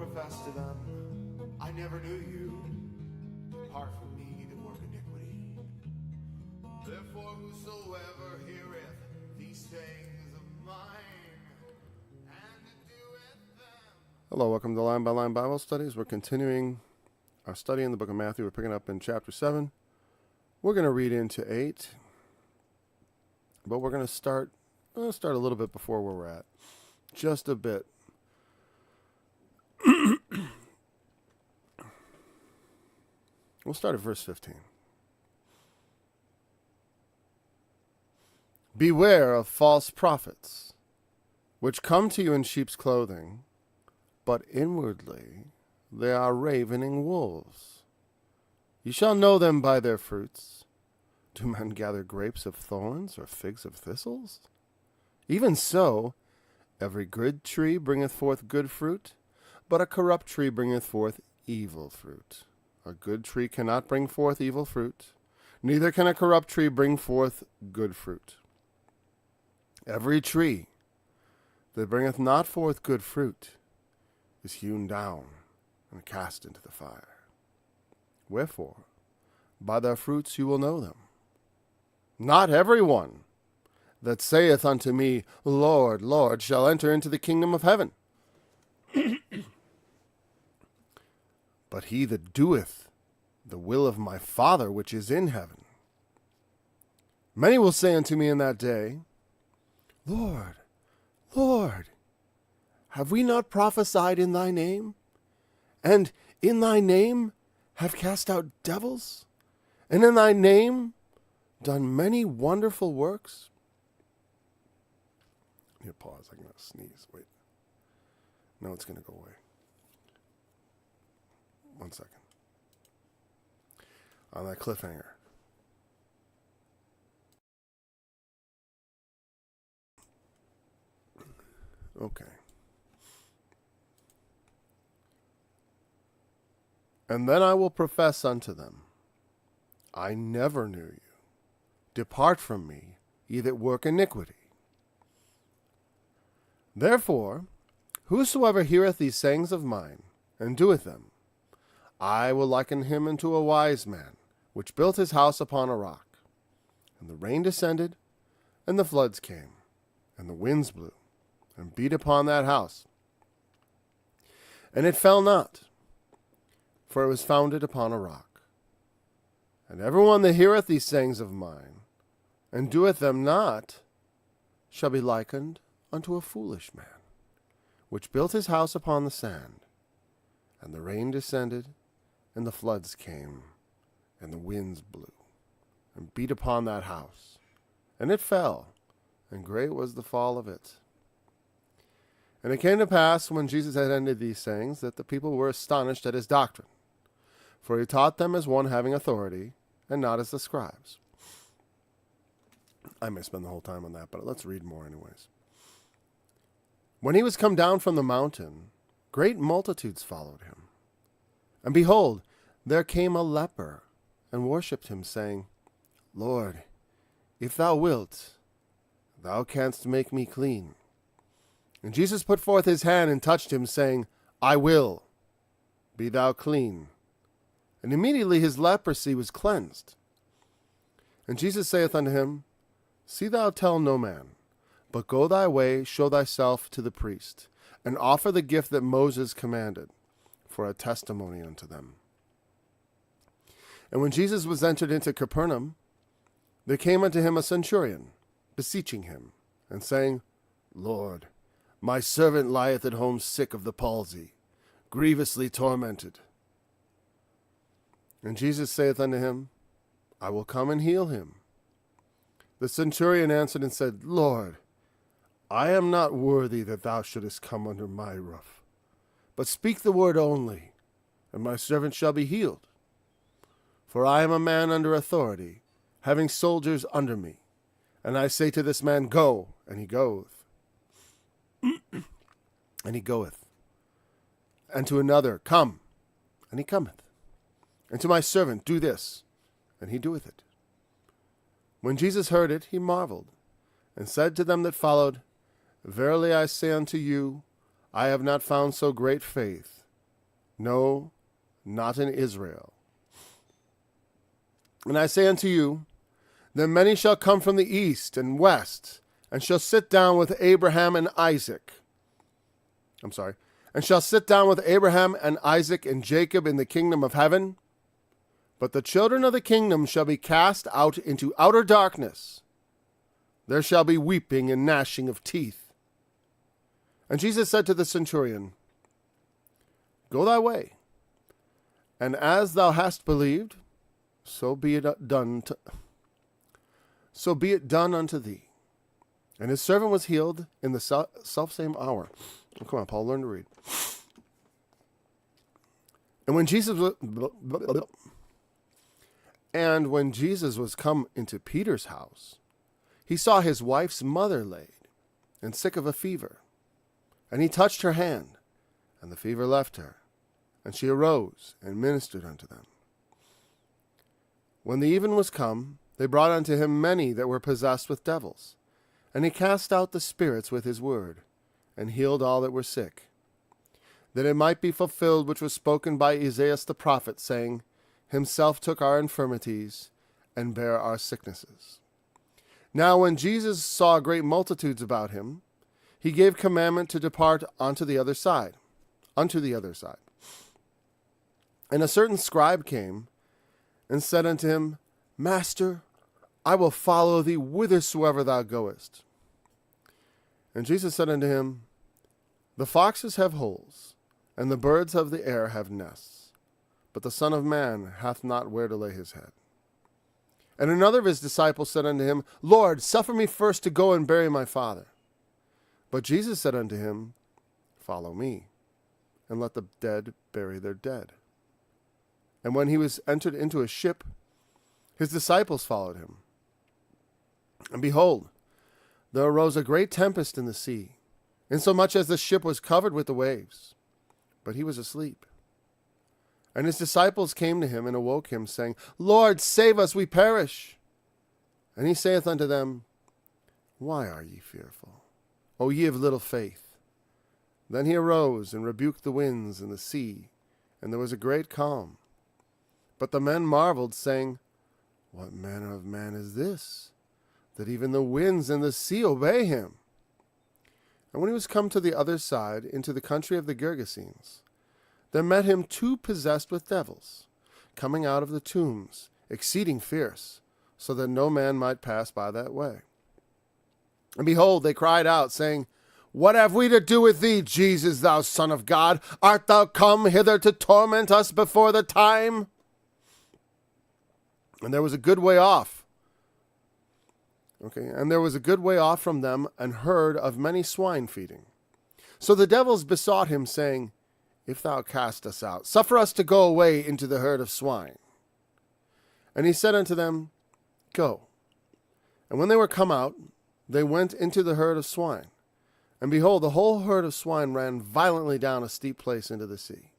profess to them, I never knew you. Depart from me that work iniquity. Therefore whosoever heareth these sayings of mine and doeth them. Hello, welcome to Line by Line Bible Studies. We're continuing our study in the book of Matthew. We're picking up in chapter 7. We're going to read into 8, but we're going to start a little bit before where we're at. Just a bit. We'll start at verse 15. Beware of false prophets, which come to you in sheep's clothing, but inwardly they are ravening wolves. You shall know them by their fruits. Do men gather grapes of thorns or figs of thistles? Even so, every good tree bringeth forth good fruit, but a corrupt tree bringeth forth evil fruit. A good tree cannot bring forth evil fruit, neither can a corrupt tree bring forth good fruit. Every tree that bringeth not forth good fruit is hewn down and cast into the fire. Wherefore, by their fruits you will know them. Not every one that saith unto me, Lord, Lord, shall enter into the kingdom of heaven, but he that doeth the will of my Father which is in heaven. Many will say unto me in that day, Lord, Lord, have we not prophesied in thy name? And in thy name have cast out devils? And in thy name done many wonderful works? I need to pause. I'm going to sneeze. Wait. No, it's going to go away. 1 second. On that cliffhanger. Okay. And then I will profess unto them, I never knew you. Depart from me, ye that work iniquity. Therefore, whosoever heareth these sayings of mine, and doeth them, I will liken him unto a wise man, which built his house upon a rock. And the rain descended, and the floods came, and the winds blew, and beat upon that house. And it fell not, for it was founded upon a rock. And every one that heareth these sayings of mine, and doeth them not, shall be likened unto a foolish man, which built his house upon the sand. And the rain descended, and the floods came, and the winds blew, and beat upon that house. And it fell, and great was the fall of it. And it came to pass, when Jesus had ended these sayings, that the people were astonished at his doctrine. For he taught them as one having authority, and not as the scribes. I may spend the whole time on that, but let's read more anyways. When he was come down from the mountain, great multitudes followed him. And behold, there came a leper, and worshipped him, saying, Lord, if thou wilt, thou canst make me clean. And Jesus put forth his hand, and touched him, saying, I will, be thou clean. And immediately his leprosy was cleansed. And Jesus saith unto him, See thou tell no man, but go thy way, show thyself to the priest, and offer the gift that Moses commanded, for a testimony unto them. And when Jesus was entered into Capernaum, there came unto him a centurion, beseeching him, and saying, Lord, my servant lieth at home sick of the palsy, grievously tormented. And Jesus saith unto him, I will come and heal him. The centurion answered and said, Lord, I am not worthy that thou shouldest come under my roof, but speak the word only, and my servant shall be healed. For I am a man under authority, having soldiers under me. And I say to this man, Go, and he goeth. And he goeth. And to another, Come, and he cometh. And to my servant, Do this, and he doeth it. When Jesus heard it, he marveled, and said to them that followed, Verily I say unto you, I have not found so great faith, No, not in Israel. And I say unto you, that many shall come from the east and west, and shall sit down with Abraham and Isaac. And shall sit down with Abraham and Isaac and Jacob in the kingdom of heaven. But the children of the kingdom shall be cast out into outer darkness. There shall be weeping and gnashing of teeth. And Jesus said to the centurion, Go thy way, and as thou hast believed, so be it done unto thee. And his servant was healed in the selfsame hour. Oh, come on, Paul, learn to read. And when Jesus was come into Peter's house, he saw his wife's mother laid, and sick of a fever. And he touched her hand, and the fever left her, and she arose and ministered unto them. When the even was come, they brought unto him many that were possessed with devils, and he cast out the spirits with his word, and healed all that were sick, that it might be fulfilled which was spoken by Isaiah the prophet, saying, Himself took our infirmities, and bare our sicknesses. Now when Jesus saw great multitudes about him, he gave commandment to depart unto the other side. And a certain scribe came, and said unto him, Master, I will follow thee whithersoever thou goest. And Jesus said unto him, The foxes have holes, and the birds of the air have nests, but the Son of Man hath not where to lay his head. And another of his disciples said unto him, Lord, suffer me first to go and bury my father. But Jesus said unto him, Follow me, and let the dead bury their dead. And when he was entered into a ship, his disciples followed him. And behold, there arose a great tempest in the sea, insomuch as the ship was covered with the waves. But he was asleep. And his disciples came to him and awoke him, saying, Lord, save us, we perish. And he saith unto them, Why are ye fearful, O ye of little faith? Then he arose and rebuked the winds and the sea, and there was a great calm. But the men marveled, saying, What manner of man is this, that even the winds and the sea obey him? And when he was come to the other side, into the country of the Gergesenes, there met him two possessed with devils, coming out of the tombs, exceeding fierce, so that no man might pass by that way. And behold, they cried out, saying, What have we to do with thee, Jesus, thou Son of God? Art thou come hither to torment us before the time? And there was a good way off. And there was a good way off from them an herd of many swine feeding. So the devils besought him, saying, If thou cast us out, suffer us to go away into the herd of swine. And he said unto them, Go. And when they were come out, they went into the herd of swine. And behold, the whole herd of swine ran violently down a steep place into the sea,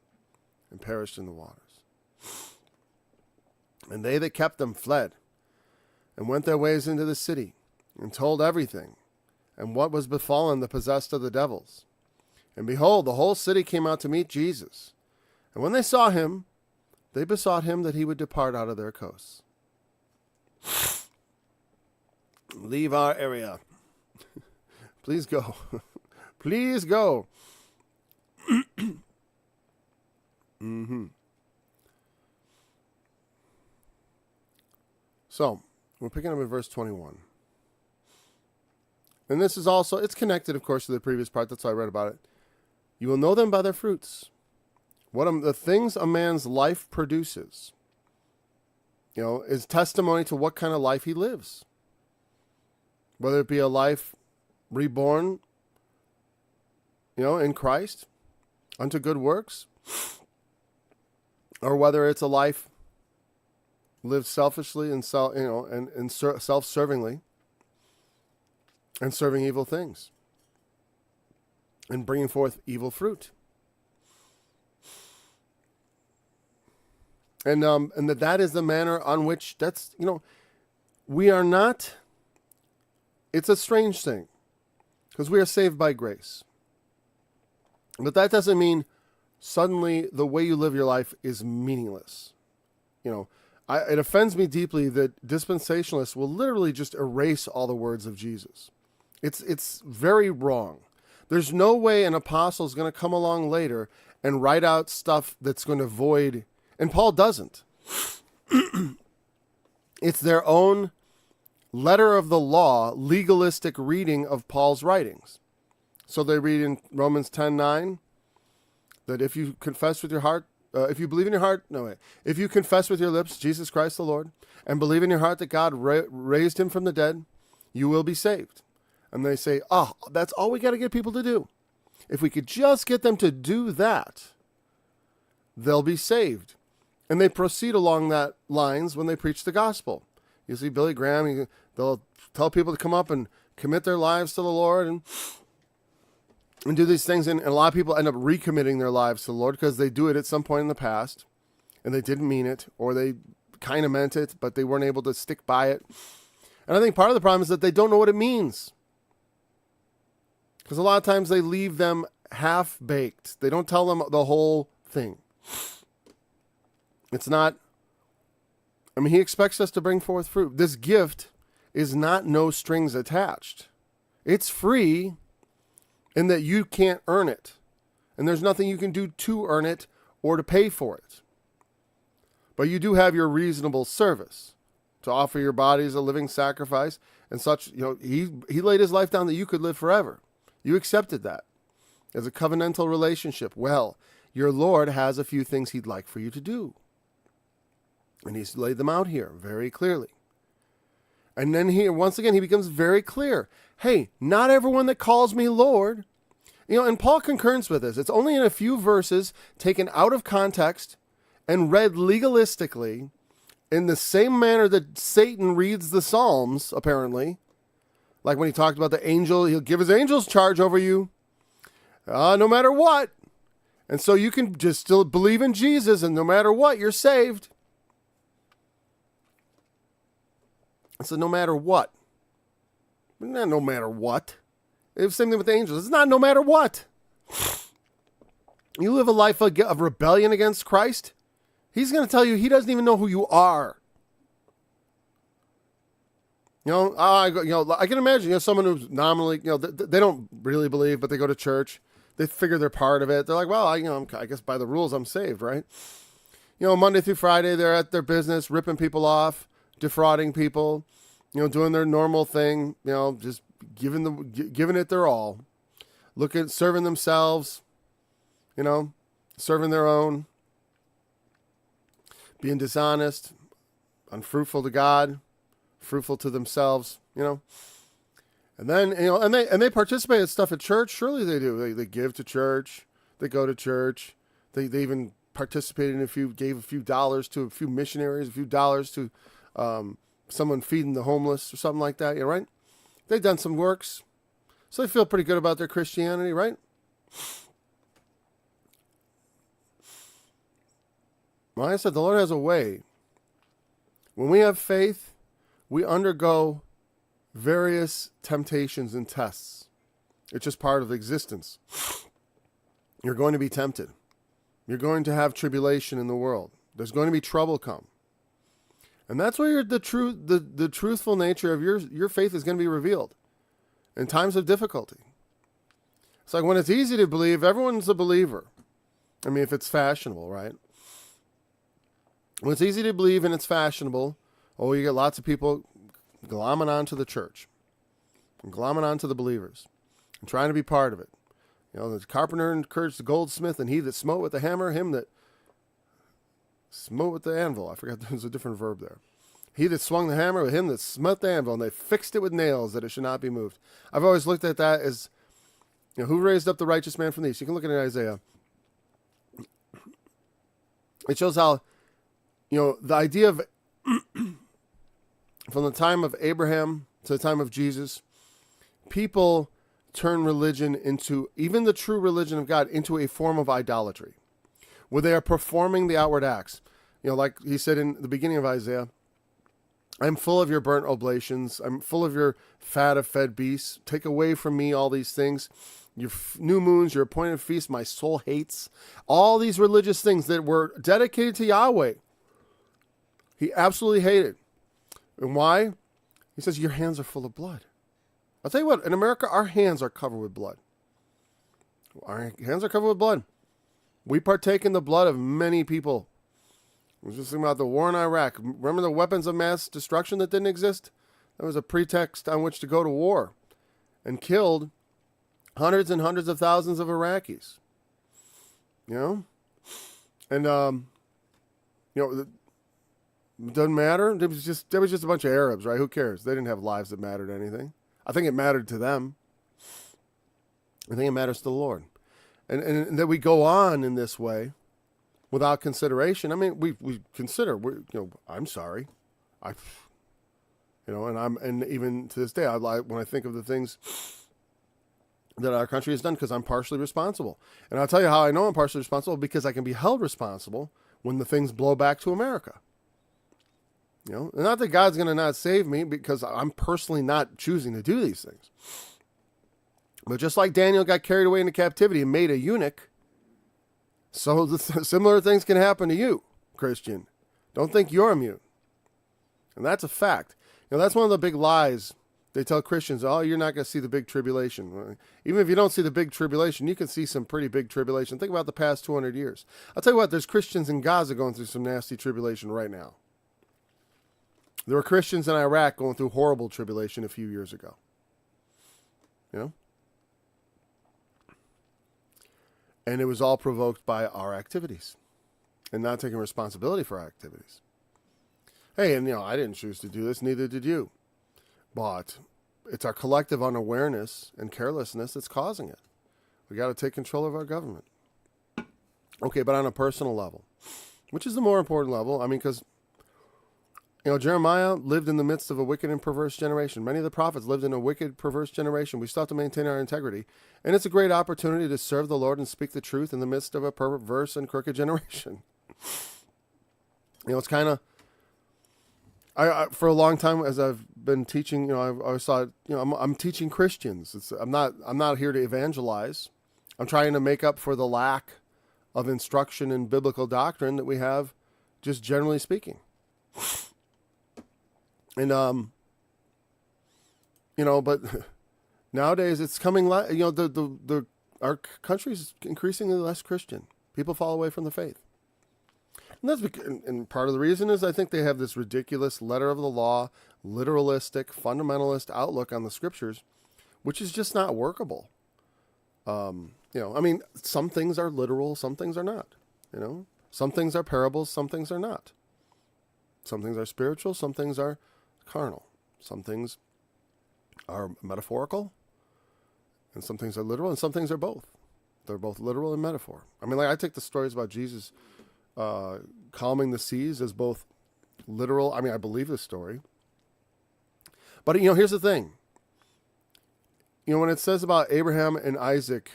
and perished in the waters. And they that kept them fled, and went their ways into the city, and told everything, and what was befallen the possessed of the devils. And behold, the whole city came out to meet Jesus. And when they saw him, they besought him that he would depart out of their coasts. Leave our area. Please go. Please go. So, we're picking up in verse 21. And this is also, it's connected, of course, to the previous part. That's why I read about it. You will know them by their fruits. The things a man's life produces, is testimony to what kind of life he lives. Whether it be a life reborn, in Christ, unto good works, or whether it's a life lived selfishly and self-servingly, and serving evil things, and bringing forth evil fruit. And that is the manner on which we are not. It's a strange thing, because we are saved by grace. But that doesn't mean suddenly the way you live your life is meaningless. You know, it offends me deeply that dispensationalists will literally just erase all the words of Jesus. It's very wrong. There's no way an apostle is going to come along later and write out stuff that's going to void, and Paul doesn't. It's their own letter of the law, legalistic reading of Paul's writings. So they read in Romans 10:9 that if you confess with your heart, if you believe in your heart, if you confess with your lips Jesus Christ the Lord, and believe in your heart that God raised him from the dead, you will be saved. And they say, that's all we got to get people to do. If we could just get them to do that, they'll be saved. And they proceed along that lines when they preach the gospel. You see Billy Graham, they'll tell people to come up and commit their lives to the Lord and do these things. And a lot of people end up recommitting their lives to the Lord because they do it at some point in the past and they didn't mean it, or they kind of meant it, but they weren't able to stick by it. And I think part of the problem is that they don't know what it means. Because a lot of times they leave them half-baked. They don't tell them the whole thing. It's not, he expects us to bring forth fruit. This gift is not no strings attached. It's free in that you can't earn it. And there's nothing you can do to earn it or to pay for it. But you do have your reasonable service to offer your body as a living sacrifice and such. He laid his life down that you could live forever. You accepted that as a covenantal relationship. Well, your Lord has a few things he'd like for you to do. And he's laid them out here very clearly. And then once again, he becomes very clear. Hey, not everyone that calls me Lord. And Paul concurs with this. It's only in a few verses taken out of context and read legalistically in the same manner that Satan reads the Psalms, apparently. Like when he talked about the angel, he'll give his angels charge over you, no matter what. And so you can just still believe in Jesus, and no matter what, you're saved. So no matter what. Not no matter what. It's the same thing with the angels. It's not no matter what. You live a life of rebellion against Christ, he's going to tell you he doesn't even know who you are. I can imagine, someone who's nominally, they don't really believe, but they go to church. They figure they're part of it. They're like, well, I guess by the rules I'm saved, right? Monday through Friday, they're at their business, ripping people off, defrauding people, doing their normal thing, just giving it their all, serving themselves, serving their own, being dishonest, unfruitful to God, fruitful to themselves, and then, and they participate in stuff at church. Surely they do. They give to church. They go to church. They even participated gave a few dollars to a few missionaries, a few dollars to someone feeding the homeless or something like that. Right? They've done some works. So they feel pretty good about their Christianity, right? Well, like I said, the Lord has a way. When we have faith, we undergo various temptations and tests. It's just part of existence. You're going to be tempted. You're going to have tribulation in the world. There's going to be trouble come. And that's where the truthful nature of your faith is going to be revealed in times of difficulty. It's like when it's easy to believe, everyone's a believer. If it's fashionable, right? When it's easy to believe and it's fashionable, you get lots of people glomming onto the church, and glomming onto the believers, and trying to be part of it. The carpenter encouraged the goldsmith, and he that smote with the hammer, him that smote with the anvil. I forgot there's a different verb there. He that swung the hammer with him that smote the anvil, and they fixed it with nails that it should not be moved. I've always looked at that as, who raised up the righteous man from these? You can look at it in Isaiah. It shows how, the idea of from the time of Abraham to the time of Jesus, people turn religion into, even the true religion of God, into a form of idolatry, where they are performing the outward acts. Like he said in the beginning of Isaiah, I'm full of your burnt oblations. I'm full of your fat of fed beasts. Take away from me all these things. your new moons, your appointed feasts, my soul hates. All these religious things that were dedicated to Yahweh, he absolutely hated. And why? He says, your hands are full of blood. I'll tell you what, in America, our hands are covered with blood. Our hands are covered with blood. We partake in the blood of many people. I was just thinking about the war in Iraq. Remember the weapons of mass destruction that didn't exist? That was a pretext on which to go to war and killed hundreds and hundreds of thousands of Iraqis. You know? And, it doesn't matter. There was just a bunch of Arabs, right? Who cares? They didn't have lives that mattered anything. I think it mattered to them. I think it matters to the Lord. And that we go on in this way without consideration. I mean, we consider, I'm sorry. And even to this day, when I think of the things that our country has done, because I'm partially responsible. And I'll tell you how I know I'm partially responsible, because I can be held responsible when the things blow back to America. And not that God's going to not save me, because I'm personally not choosing to do these things. But just like Daniel got carried away into captivity and made a eunuch, so similar things can happen to you, Christian. Don't think you're immune. And that's a fact. That's one of the big lies they tell Christians. Oh, you're not going to see the big tribulation. Even if you don't see the big tribulation, you can see some pretty big tribulation. Think about the past 200 years. I'll tell you what, there's Christians in Gaza going through some nasty tribulation right now. There were Christians in Iraq going through horrible tribulation a few years ago. And it was all provoked by our activities and not taking responsibility for our activities. Hey, and I didn't choose to do this, neither did you. But it's our collective unawareness and carelessness that's causing it. We got to take control of our government. Okay, but on a personal level, which is the more important level, because Jeremiah lived in the midst of a wicked and perverse generation. Many of the prophets lived in a wicked, perverse generation. We still have to maintain our integrity. And it's a great opportunity to serve the Lord and speak the truth in the midst of a perverse and crooked generation. It's kind of, I for a long time, as I've been teaching, I always thought, I'm teaching Christians. I'm not here to evangelize. I'm trying to make up for the lack of instruction in biblical doctrine that we have, just generally speaking. And, but nowadays it's coming, our country's increasingly less Christian. People fall away from the faith. And that's and part of the reason is I think they have this ridiculous letter of the law, literalistic, fundamentalist outlook on the scriptures, which is just not workable. Some things are literal, some things are not, some things are parables, some things are not. Some things are spiritual, some things are carnal. Some things are metaphorical, and some things are literal, and some things are both. They're both literal and metaphor. I take the stories about Jesus calming the seas as both literal. I believe this story. But, here's the thing. When it says about Abraham and Isaac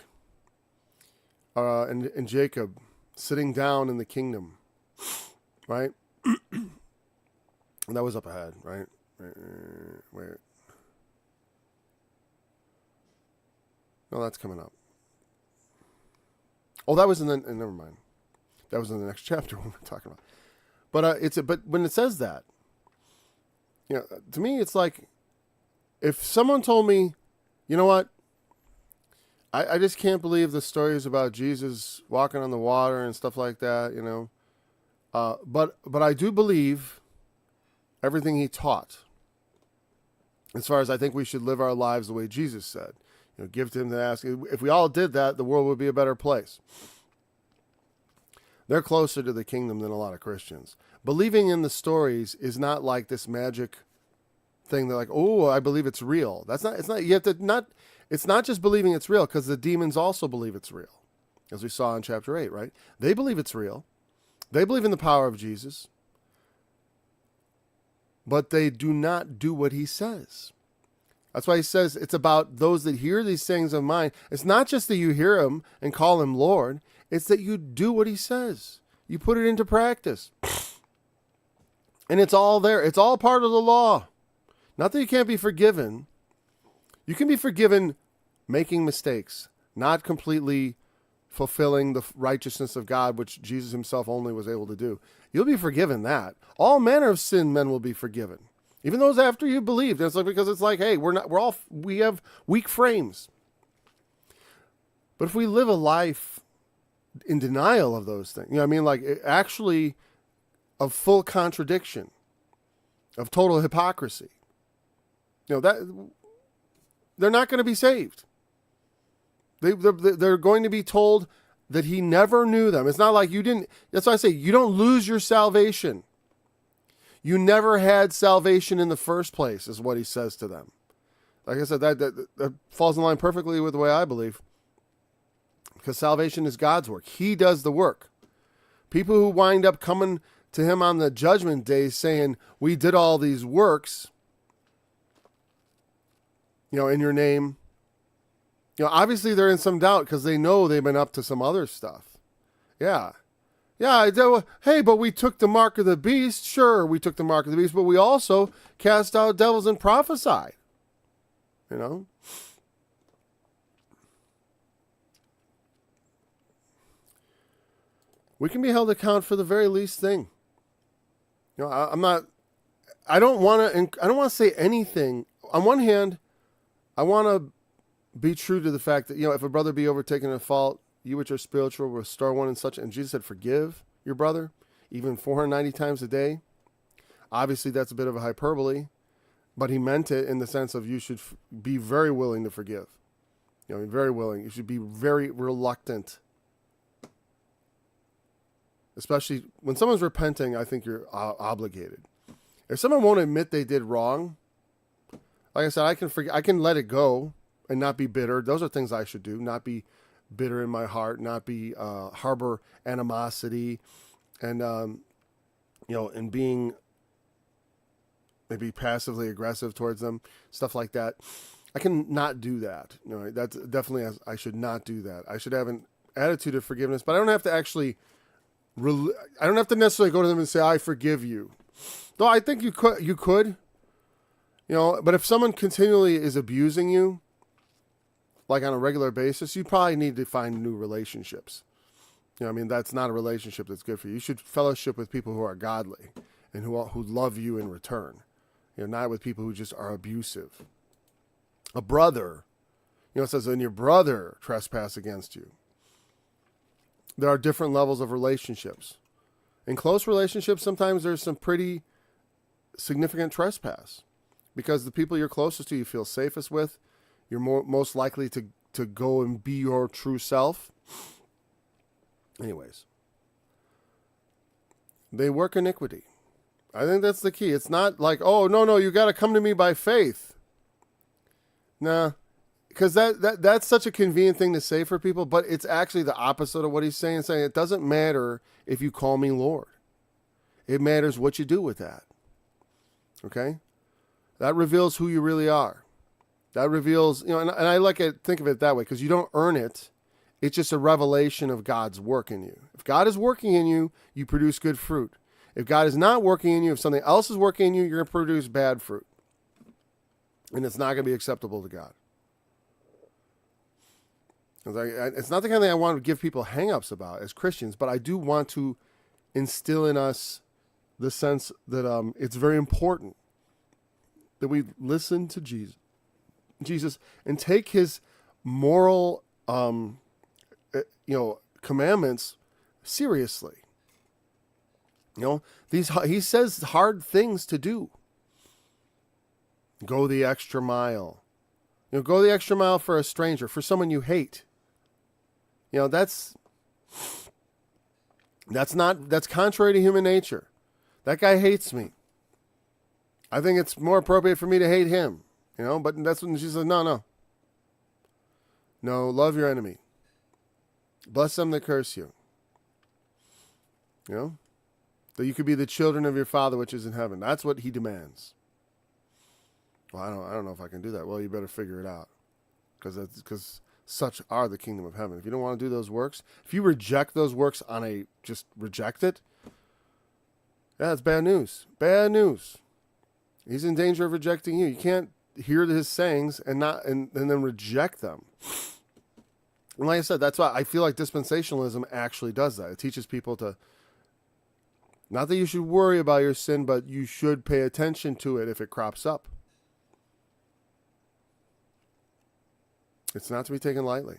and Jacob sitting down in the kingdom, right? That was up ahead, right? Wait. No, that's coming up. Oh, that was never mind. That was in the next chapter when we're talking about. But when it says that, to me, it's like, if someone told me, you know what? I just can't believe the stories about Jesus walking on the water and stuff like that, But I do believe everything he taught. As far as I think we should live our lives the way Jesus said. Give to him to ask. If we all did that, the world would be a better place. They're closer to the kingdom than a lot of Christians. Believing in the stories is not like this magic thing. They're like, oh, I believe it's real. It's not just believing it's real, because the demons also believe it's real. As we saw in chapter 8, right? They believe it's real. They believe in the power of Jesus. But they do not do what he says. That's why he says it's about those that hear these sayings of mine. It's not just that you hear him and call him Lord. It's that you do what he says. You put it into practice. And it's all there. It's all part of the law. Not that you can't be forgiven. You can be forgiven making mistakes, not completely fulfilling the righteousness of God, which Jesus himself only was able to do, you'll be forgiven that. All manner of sin men will be forgiven. Even those after you believed. And it's like, because it's like, hey, we have weak frames. But if we live a life in denial of those things, like actually of full contradiction, of total hypocrisy, that they're not going to be saved. They're going to be told that he never knew them. It's not like you didn't. That's why I say you don't lose your salvation. You never had salvation in the first place, is what he says to them. Like I said, that falls in line perfectly with the way I believe. Because salvation is God's work. He does the work. People who wind up coming to him on the judgment day saying, we did all these works, in your name. Obviously they're in some doubt because they know they've been up to some other stuff. Yeah. Hey, but we took the mark of the beast. Sure, we took the mark of the beast, but we also cast out devils and prophesied. We can be held account for the very least thing. I don't want to say anything. On one hand, I want to be true to the fact that, if a brother be overtaken in fault, you which are spiritual will restore one in such. And Jesus said, forgive your brother, even 490 times a day. Obviously, that's a bit of a hyperbole, but he meant it in the sense of you should be very willing to forgive. Very willing. You should be very reluctant. Especially when someone's repenting, I think you're obligated. If someone won't admit they did wrong, like I said, I can let it go and not be bitter. Those are things I should do. Not be bitter in my heart, not be harbor animosity, and and being maybe passively aggressive towards them, stuff like that. I can not do that. That's definitely, I should not do that. I should have an attitude of forgiveness, but I don't have to actually. I don't have to necessarily go to them and say, I forgive you. Though I think you could, but if someone continually is abusing you, like on a regular basis, you probably need to find new relationships. That's not a relationship that's good for you. You should fellowship with people who are godly and who love you in return. Not with people who just are abusive. A brother, it says, when your brother trespass against you. There are different levels of relationships. In close relationships, sometimes there's some pretty significant trespass because the people you're closest to, you feel safest with, you're most likely to go and be your true self. Anyways, they work iniquity. I think that's the key. It's not like, oh, no, you got to come to me by faith. Nah. Because that's such a convenient thing to say for people, but it's actually the opposite of what he's saying. Saying it doesn't matter if you call me Lord. It matters what you do with that. Okay? That reveals who you really are. That reveals, and I think of it that way, because you don't earn it. It's just a revelation of God's work in you. If God is working in you, you produce good fruit. If God is not working in you, if something else is working in you, you're going to produce bad fruit. And it's not going to be acceptable to God. It's not the kind of thing I want to give people hang-ups about as Christians, but I do want to instill in us the sense that it's very important that we listen to Jesus and take his moral, commandments seriously. He says hard things to do. Go the extra mile. Go the extra mile for a stranger, for someone you hate. That's contrary to human nature. That guy hates me. I think it's more appropriate for me to hate him, but that's when she says, no, love your enemy. Bless them that curse you. That you could be the children of your Father which is in heaven. That's what he demands. Well, I don't know if I can do that. Well, you better figure it out. Because such are the kingdom of heaven. If you don't want to do those works, if you reject those works just reject it, it's bad news. Bad news. He's in danger of rejecting you. You can't hear his sayings and then reject them. And like I said, that's why I feel like dispensationalism actually does that. It teaches people to, not that you should worry about your sin, but you should pay attention to it if it crops up. It's not to be taken lightly.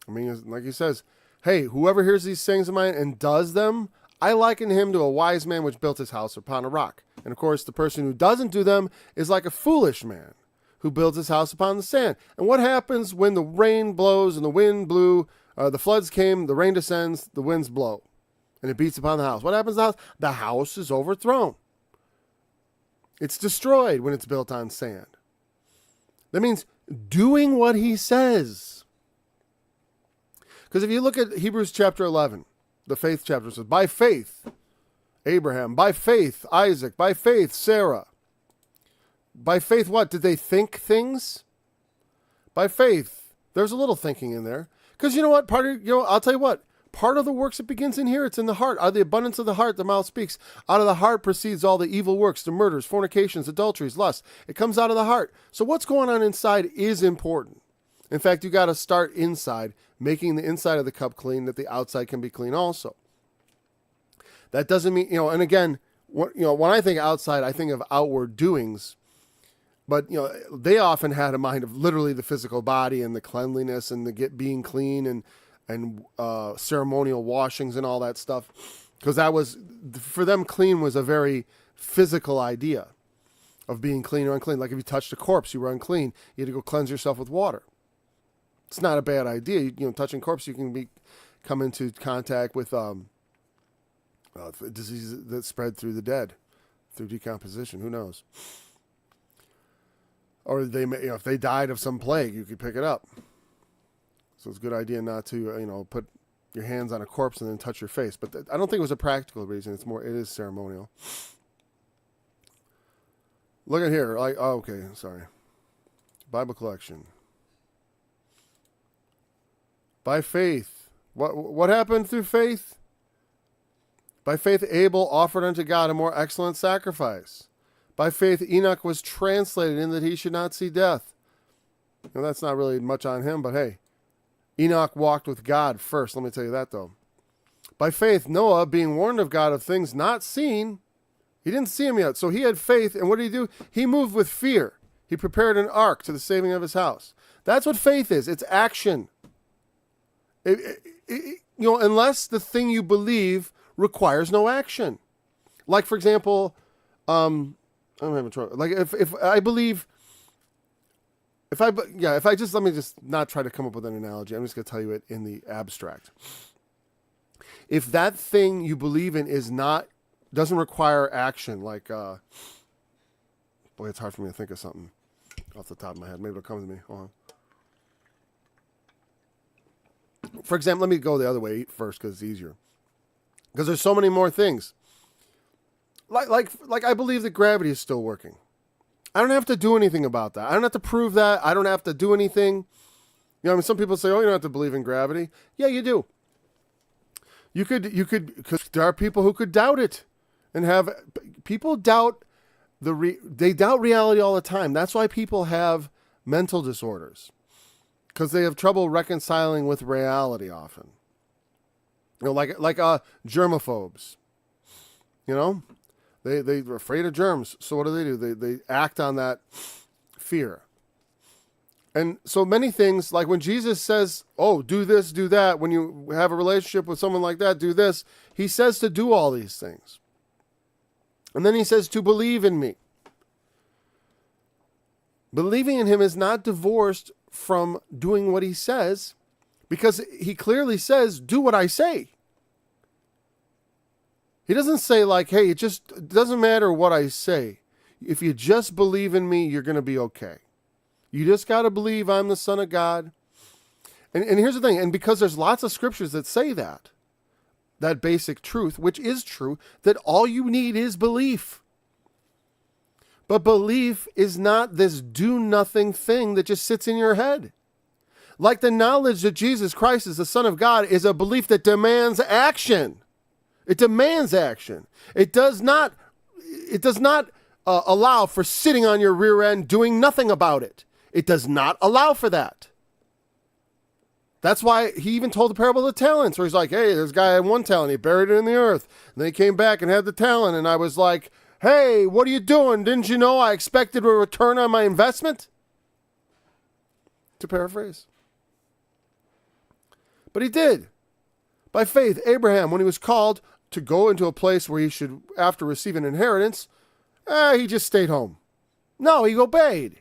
I mean, like he says, hey, whoever hears these sayings of mine and does them, I liken him to a wise man which built his house upon a rock. And of course, the person who doesn't do them is like a foolish man who builds his house upon the sand. And what happens when the rain blows and the wind blew, the floods came, the rain descends, the winds blow, and it beats upon the house? What happens to the house? The house is overthrown. It's destroyed when it's built on sand. That means doing what he says. Because if you look at Hebrews chapter 11, the faith chapter says, by faith, Abraham, by faith, Isaac, by faith, Sarah. By faith, what? Did they think things? By faith, there's a little thinking in there. Because you know what? I'll tell you what. Part of the works, it begins in here. It's in the heart. Out of the abundance of the heart, the mouth speaks. Out of the heart proceeds all the evil works, the murders, fornications, adulteries, lust. It comes out of the heart. So what's going on inside is important. In fact, you got to start inside, making the inside of the cup clean, that the outside can be clean also. That doesn't mean, and again, when I think outside, I think of outward doings. But, they often had a mind of literally the physical body and the cleanliness and the being clean and ceremonial washings and all that stuff. Because that was, for them, clean was a very physical idea of being clean or unclean. Like if you touched a corpse, you were unclean. You had to go cleanse yourself with water. It's not a bad idea. Touching corpse, you can come into contact with diseases that spread through the dead, through decomposition. Who knows? Or they may, if they died of some plague, you could pick it up. So it's a good idea not to, put your hands on a corpse and then touch your face. But I don't think it was a practical reason. It is ceremonial. Look at here. Okay, sorry. Bible collection. By faith. What happened through faith? By faith, Abel offered unto God a more excellent sacrifice. By faith, Enoch was translated in that he should not see death. That's not really much on him, but hey, Enoch walked with God first. Let me tell you that, though. By faith, Noah, being warned of God of things not seen, he didn't see him yet, so he had faith, and what did he do? He moved with fear. He prepared an ark to the saving of his house. That's what faith is. It's action. Unless the thing you believe requires no action. Like, for example, I'm having trouble. Like, if I believe, let me just not try to come up with an analogy. I'm just going to tell you it in the abstract. If that thing you believe in doesn't require action, like, boy, it's hard for me to think of something off the top of my head. Maybe it'll come to me. Hold on. For example, let me go the other way first because it's easier. Because there's so many more things. Like I believe that gravity is still working. I don't have to do anything about that. I don't have to prove that. I don't have to do anything. Some people say, oh, you don't have to believe in gravity. Yeah, you do. You could, because there are people who could doubt it and people doubt they doubt reality all the time. That's why people have mental disorders, because they have trouble reconciling with reality often. Like germaphobes. They're afraid of germs. So what do? They act on that fear. And so many things, like when Jesus says, oh, do this, do that. When you have a relationship with someone like that, do this. He says to do all these things. And then he says to believe in me. Believing in him is not divorced from doing what he says, because he clearly says, do what I say. He doesn't say like, hey, it doesn't matter what I say. If you just believe in me, you're going to be okay. You just got to believe I'm the Son of God. And here's the thing. And because there's lots of scriptures that say that basic truth, which is true, that all you need is belief. But belief is not this do-nothing thing that just sits in your head. Like the knowledge that Jesus Christ is the Son of God is a belief that demands action. It demands action. It does not allow for sitting on your rear end doing nothing about it. It does not allow for that. That's why he even told the parable of the talents, where he's like, hey, this guy had one talent. He buried it in the earth. And then he came back and had the talent. And I was like, hey, what are you doing? Didn't you know I expected a return on my investment? To paraphrase. But he did. By faith, Abraham, when he was called to go into a place where he should, after receiving an inheritance, he just stayed home. No, he obeyed.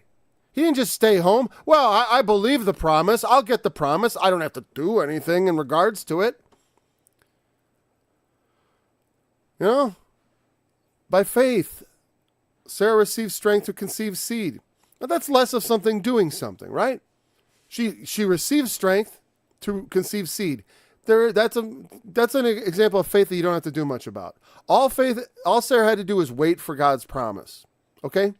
He didn't just stay home. Well, I believe the promise. I'll get the promise. I don't have to do anything in regards to it. You know? By faith, Sarah received strength to conceive seed. Now that's less of something doing something, right? She received strength to conceive seed. That's an example of faith that you don't have to do much about. All Sarah had to do was wait for God's promise. Okay?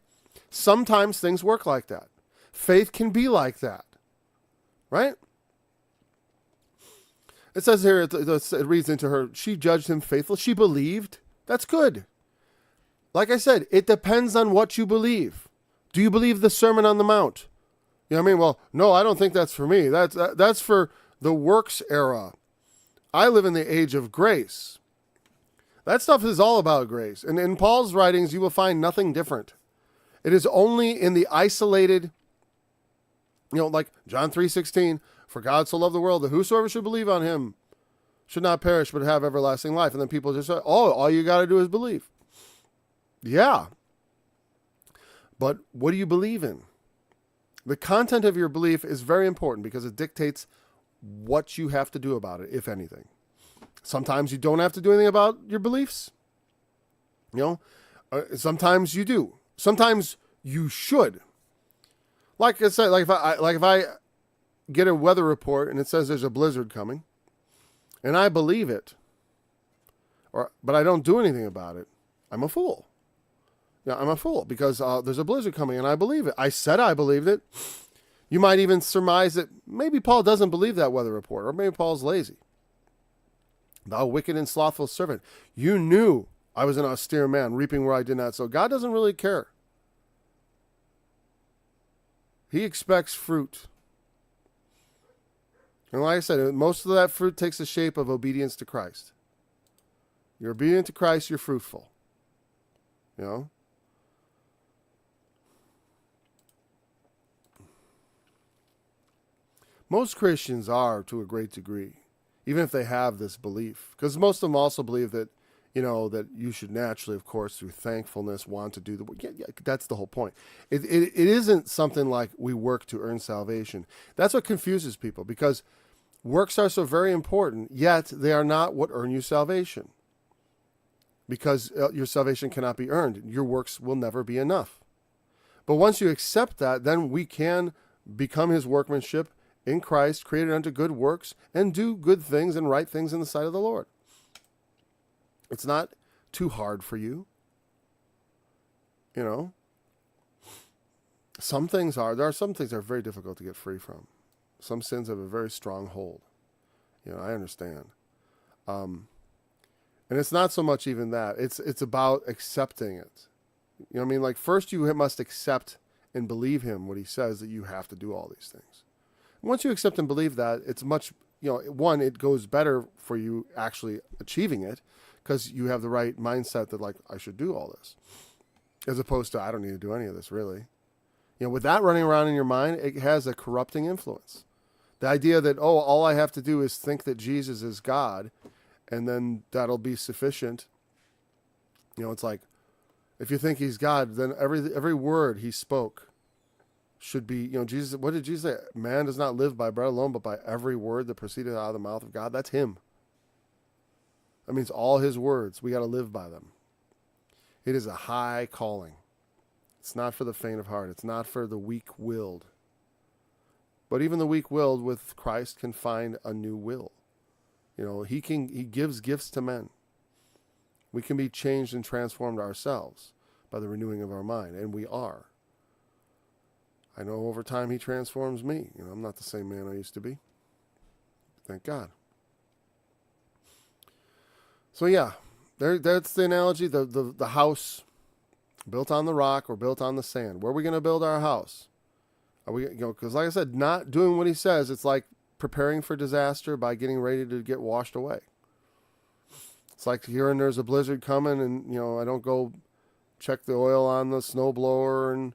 Sometimes things work like that. Faith can be like that. Right? It says here, it reads into her, she judged him faithful. She believed. That's good. Like I said, it depends on what you believe. Do you believe the Sermon on the Mount? You know what I mean? Well, no, I don't think that's for me. That's for the works era. I live in the age of grace. That stuff is all about grace. And in Paul's writings, you will find nothing different. It is only in the isolated, like John 3:16, for God so loved the world that whosoever should believe on him should not perish but have everlasting life. And then people just say, oh, all you got to do is believe. Yeah. But what do you believe in? The content of your belief is very important because it dictates what you have to do about it, if anything. Sometimes you don't have to do anything about your beliefs. Sometimes you do. Sometimes you should. Like I said, if I get a weather report and it says there's a blizzard coming, and I believe it, but I don't do anything about it, I'm a fool. I'm a fool because there's a blizzard coming and I believe it. I said I believed it. You might even surmise that maybe Paul doesn't believe that weather report, or maybe Paul's lazy. Thou wicked and slothful servant, you knew I was an austere man, reaping where I did not sow. God doesn't really care. He expects fruit. And like I said, most of that fruit takes the shape of obedience to Christ. You're obedient to Christ, you're fruitful. Most Christians are, to a great degree, even if they have this belief. Because most of them also believe that, that you should naturally, of course, through thankfulness, want to do the work. Yeah, that's the whole point. It isn't something like we work to earn salvation. That's what confuses people, because works are so very important, yet they are not what earn you salvation. Because your salvation cannot be earned. Your works will never be enough. But once you accept that, then we can become his workmanship in Christ, created unto good works, and do good things and right things in the sight of the Lord. It's not too hard for you. Some things there are some things that are very difficult to get free from. Some sins have a very strong hold. I understand. And it's not so much even that. It's about accepting it. Like first you must accept and believe him what he says, that you have to do all these things. Once you accept and believe that, it's much, one, it goes better for you actually achieving it because you have the right mindset that I should do all this, as opposed to I don't need to do any of this really. With that running around in your mind, it has a corrupting influence. The idea that, all I have to do is think that Jesus is God and then that'll be sufficient. It's like, if you think he's God, then every word he spoke should be, Jesus, what did Jesus say? Man does not live by bread alone, but by every word that proceeded out of the mouth of God. That's him. That means all his words, we got to live by them. It is a high calling. It's not for the faint of heart. It's not for the weak-willed. But even the weak-willed with Christ can find a new will. He gives gifts to men. We can be changed and transformed ourselves by the renewing of our mind, and we are. I know over time he transforms me. I'm not the same man I used to be. Thank God. So yeah, that's the analogy. The house built on the rock or built on the sand. Where are we going to build our house? Are we, because like I said, not doing what he says, it's like preparing for disaster by getting ready to get washed away. It's like hearing there's a blizzard coming and, I don't go check the oil on the snowblower and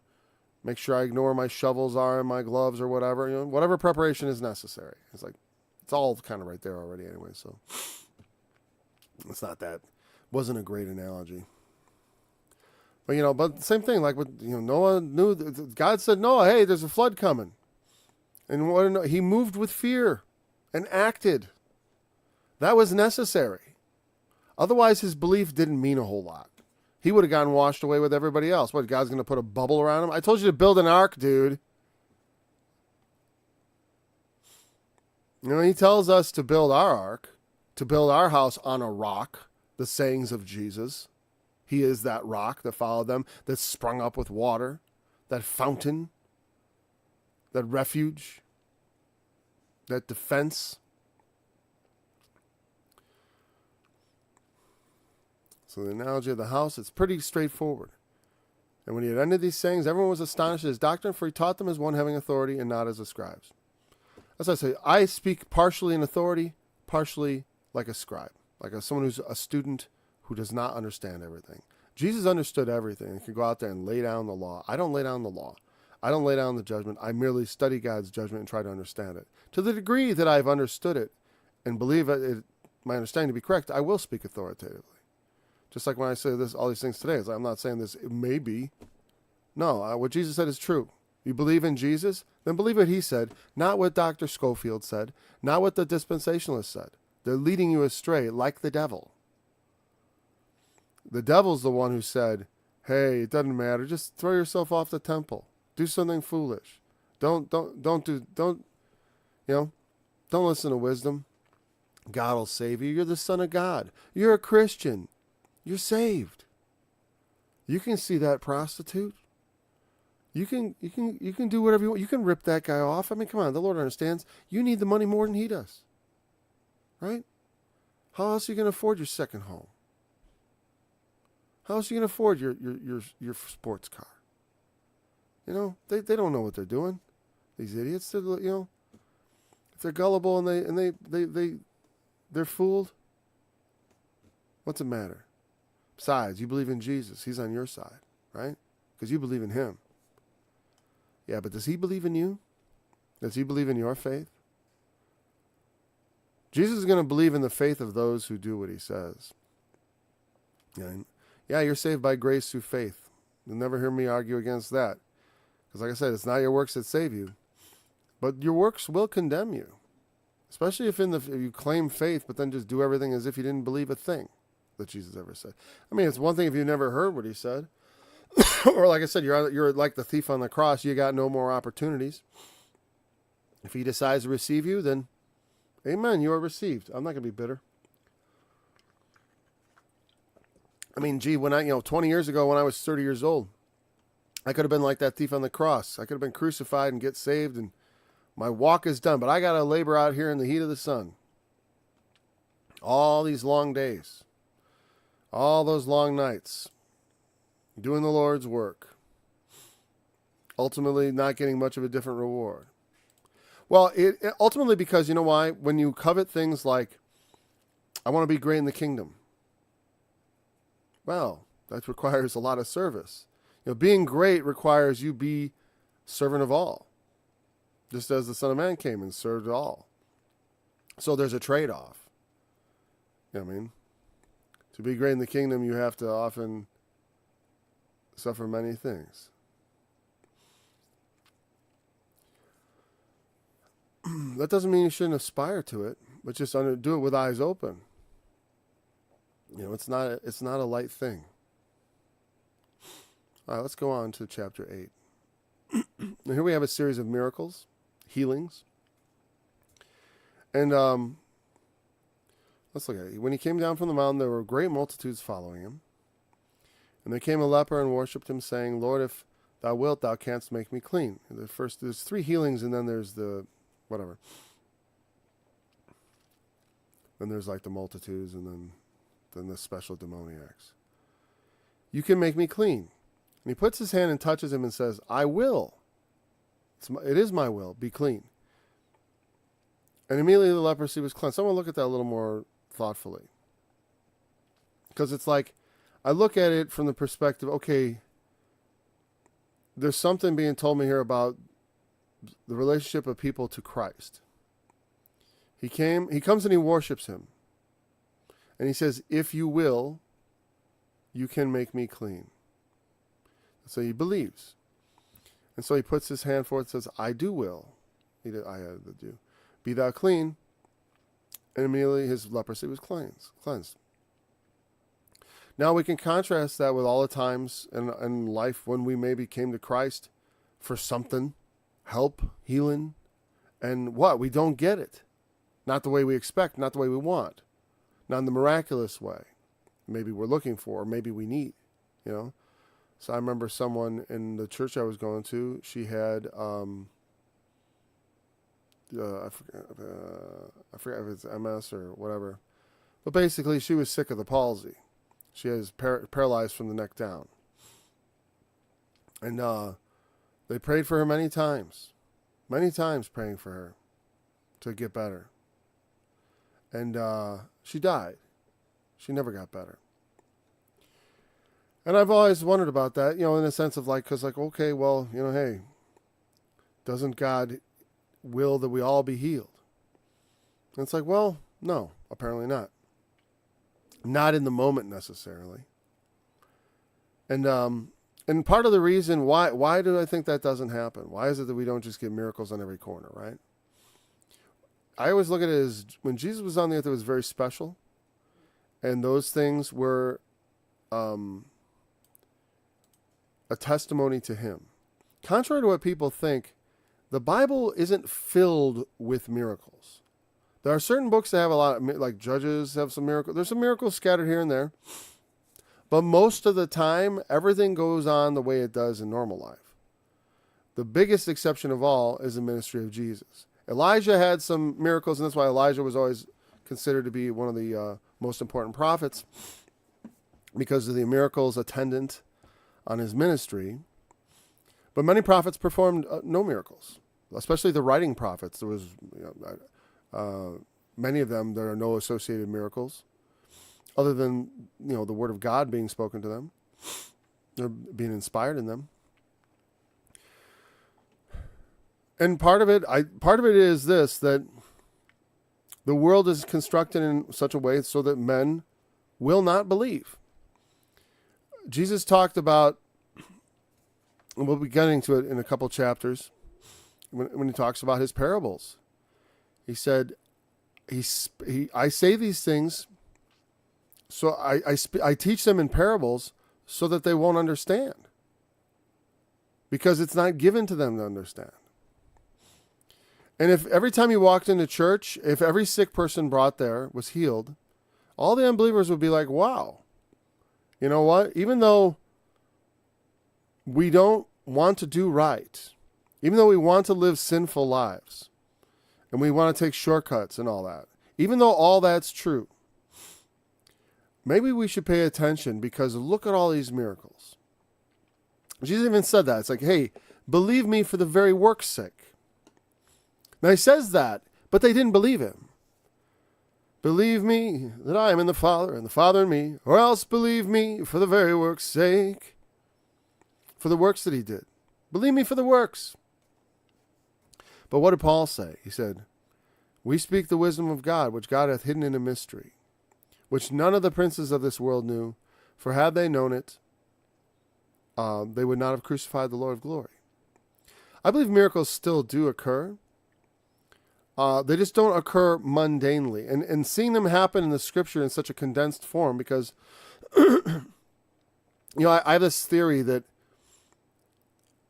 make sure I ignore my shovels are and my gloves or whatever. Whatever preparation is necessary. It's like, it's all kind of right there already anyway, so it's not that. Wasn't a great analogy. But, but same thing, like with, Noah knew, God said, Noah, hey, there's a flood coming. And he moved with fear and acted. That was necessary. Otherwise, his belief didn't mean a whole lot. He would have gotten washed away with everybody else. What, God's going to put a bubble around him? I told you to build an ark, dude. He tells us to build our ark, to build our house on a rock, the sayings of Jesus. He is that rock that followed them, that sprung up with water, that fountain, that refuge, that defense. So the analogy of the house, it's pretty straightforward. And when he had ended these sayings, everyone was astonished at his doctrine, for he taught them as one having authority and not as the scribes. As I say, I speak partially in authority, partially like a scribe, like someone who's a student who does not understand everything. Jesus understood everything and could go out there and lay down the law. I don't lay down the law. I don't lay down the judgment. I merely study God's judgment and try to understand it. To the degree that I've understood it and believe my understanding to be correct, I will speak authoritatively. Just like when I say all these things today, I'm not saying this, it may be. No, what Jesus said is true. You believe in Jesus? Then believe what he said, not what Dr. Schofield said, not what the dispensationalists said. They're leading you astray like the devil. The devil's the one who said, hey, it doesn't matter. Just throw yourself off the temple. Do something foolish. Don't listen to wisdom. God will save you. You're the son of God. You're a Christian. You're saved. You can see that prostitute. You can do whatever you want. You can rip that guy off. I mean, come on, the Lord understands. You need the money more than he does. Right? How else are you going to afford your second home? How else are you going to afford your sports car? They don't know what they're doing. These idiots, if they're gullible and they're fooled, what's it matter? Besides, you believe in Jesus. He's on your side, right? Because you believe in him. Yeah, but does he believe in you? Does he believe in your faith? Jesus is going to believe in the faith of those who do what he says. Yeah, you're saved by grace through faith. You'll never hear me argue against that. Because like I said, it's not your works that save you. But your works will condemn you. Especially if you claim faith, but then just do everything as if you didn't believe a thing that Jesus ever said. I mean, it's one thing if you never heard what he said. Or like I said, you're like the thief on the cross. You got no more opportunities. If he decides to receive you, then amen, you are received. I'm not going to be bitter. I mean, gee, when 20 years ago when I was 30 years old, I could have been like that thief on the cross. I could have been crucified and get saved, and my walk is done. But I got to labor out here in the heat of the sun. All these long days. All those long nights. Doing the Lord's work. Ultimately not getting much of a different reward. Well, it ultimately because, you know why? When you covet things like, I want to be great in the kingdom. Well, that requires a lot of service. Being great requires you be servant of all. Just as the Son of Man came and served all. So there's a trade-off. You know what I mean? To be great in the kingdom, you have to often suffer many things. That doesn't mean you shouldn't aspire to it, but just do it with eyes open. It's not a light thing. All right, let's go on to chapter 8. And here we have a series of miracles, healings. And let's look at it. When he came down from the mountain, there were great multitudes following him. And there came a leper and worshipped him, saying, Lord, if thou wilt, thou canst make me clean. There's 3 healings, and then there's the whatever. Then there's like the multitudes, and then the special demoniacs. You can make me clean. And he puts his hand and touches him and says, I will. It is my will. Be clean. And immediately the leprosy was cleansed. I want to look at that a little more thoughtfully. Because it's like, I look at it from the perspective, okay, there's something being told me here about the relationship of people to Christ. He comes and he worships him. And he says, if you will, you can make me clean. So he believes. And so he puts his hand forth and says, I do will. I do. Be thou clean. And immediately his leprosy was cleansed. Now we can contrast that with all the times in life when we maybe came to Christ for something, help, healing, and what? We don't get it. Not the way we expect, not the way we want, not in the miraculous way maybe we're looking for, or maybe we need, So I remember someone in the church I was going to, she had, I forget if it's MS or whatever, but basically she was sick of the palsy. She was paralyzed from the neck down. And they prayed for her many times praying for her to get better. And she died. She never got better. And I've always wondered about that, in a sense of okay, well, hey, doesn't God will that we all be healed? And it's like, well, no, apparently not. Not in the moment necessarily. And part of the reason why do I think that doesn't happen? Why is it that we don't just get miracles on every corner, right? I always look at it as when Jesus was on the earth, it was very special. And those things were a testimony to him. Contrary to what people think, the Bible isn't filled with miracles. There are certain books that have a lot, like Judges have some miracles. There's some miracles scattered here and there. But most of the time, everything goes on the way it does in normal life. The biggest exception of all is the ministry of Jesus. Elijah had some miracles, and that's why Elijah was always considered to be one of the most important prophets, because of the miracles attendant on his ministry. But many prophets performed no miracles, especially the writing prophets. There was many of them, there are no associated miracles other than, the word of God being spoken to them, or being inspired in them. And part of it is this, that the world is constructed in such a way so that men will not believe. Jesus talked about, and we'll be getting to it in a couple chapters, when he talks about his parables. He said, I say these things, so I teach them in parables so that they won't understand. Because it's not given to them to understand. And if every time you walked into church, if every sick person brought there was healed, all the unbelievers would be like, wow, you know what? Even though we don't want to do right, even though we want to live sinful lives, and we want to take shortcuts and all that, even though all that's true, maybe we should pay attention because look at all these miracles. Jesus even said that. It's like, hey, believe me for the very work's sake. Now he says that, but they didn't believe him. Believe me that I am in the Father, and the Father in me, or else believe me for the very work's sake. For the works that he did. Believe me for the works. But what did Paul say? He said, we speak the wisdom of God, which God hath hidden in a mystery, which none of the princes of this world knew, for had they known it, they would not have crucified the Lord of glory. I believe miracles still do occur. They just don't occur mundanely. And seeing them happen in the scripture in such a condensed form, because, I have this theory that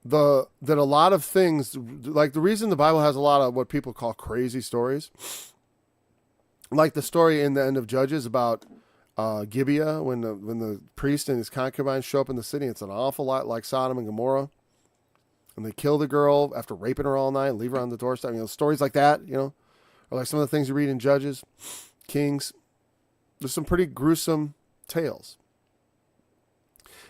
a lot of things, like the reason the Bible has a lot of what people call crazy stories, like the story in the end of Judges about Gibeah, when the priest and his concubine show up in the city. It's an awful lot like Sodom and Gomorrah. And they kill the girl after raping her all night and leave her on the doorstep. Stories like that, or like some of the things you read in Judges, Kings. There's some pretty gruesome tales.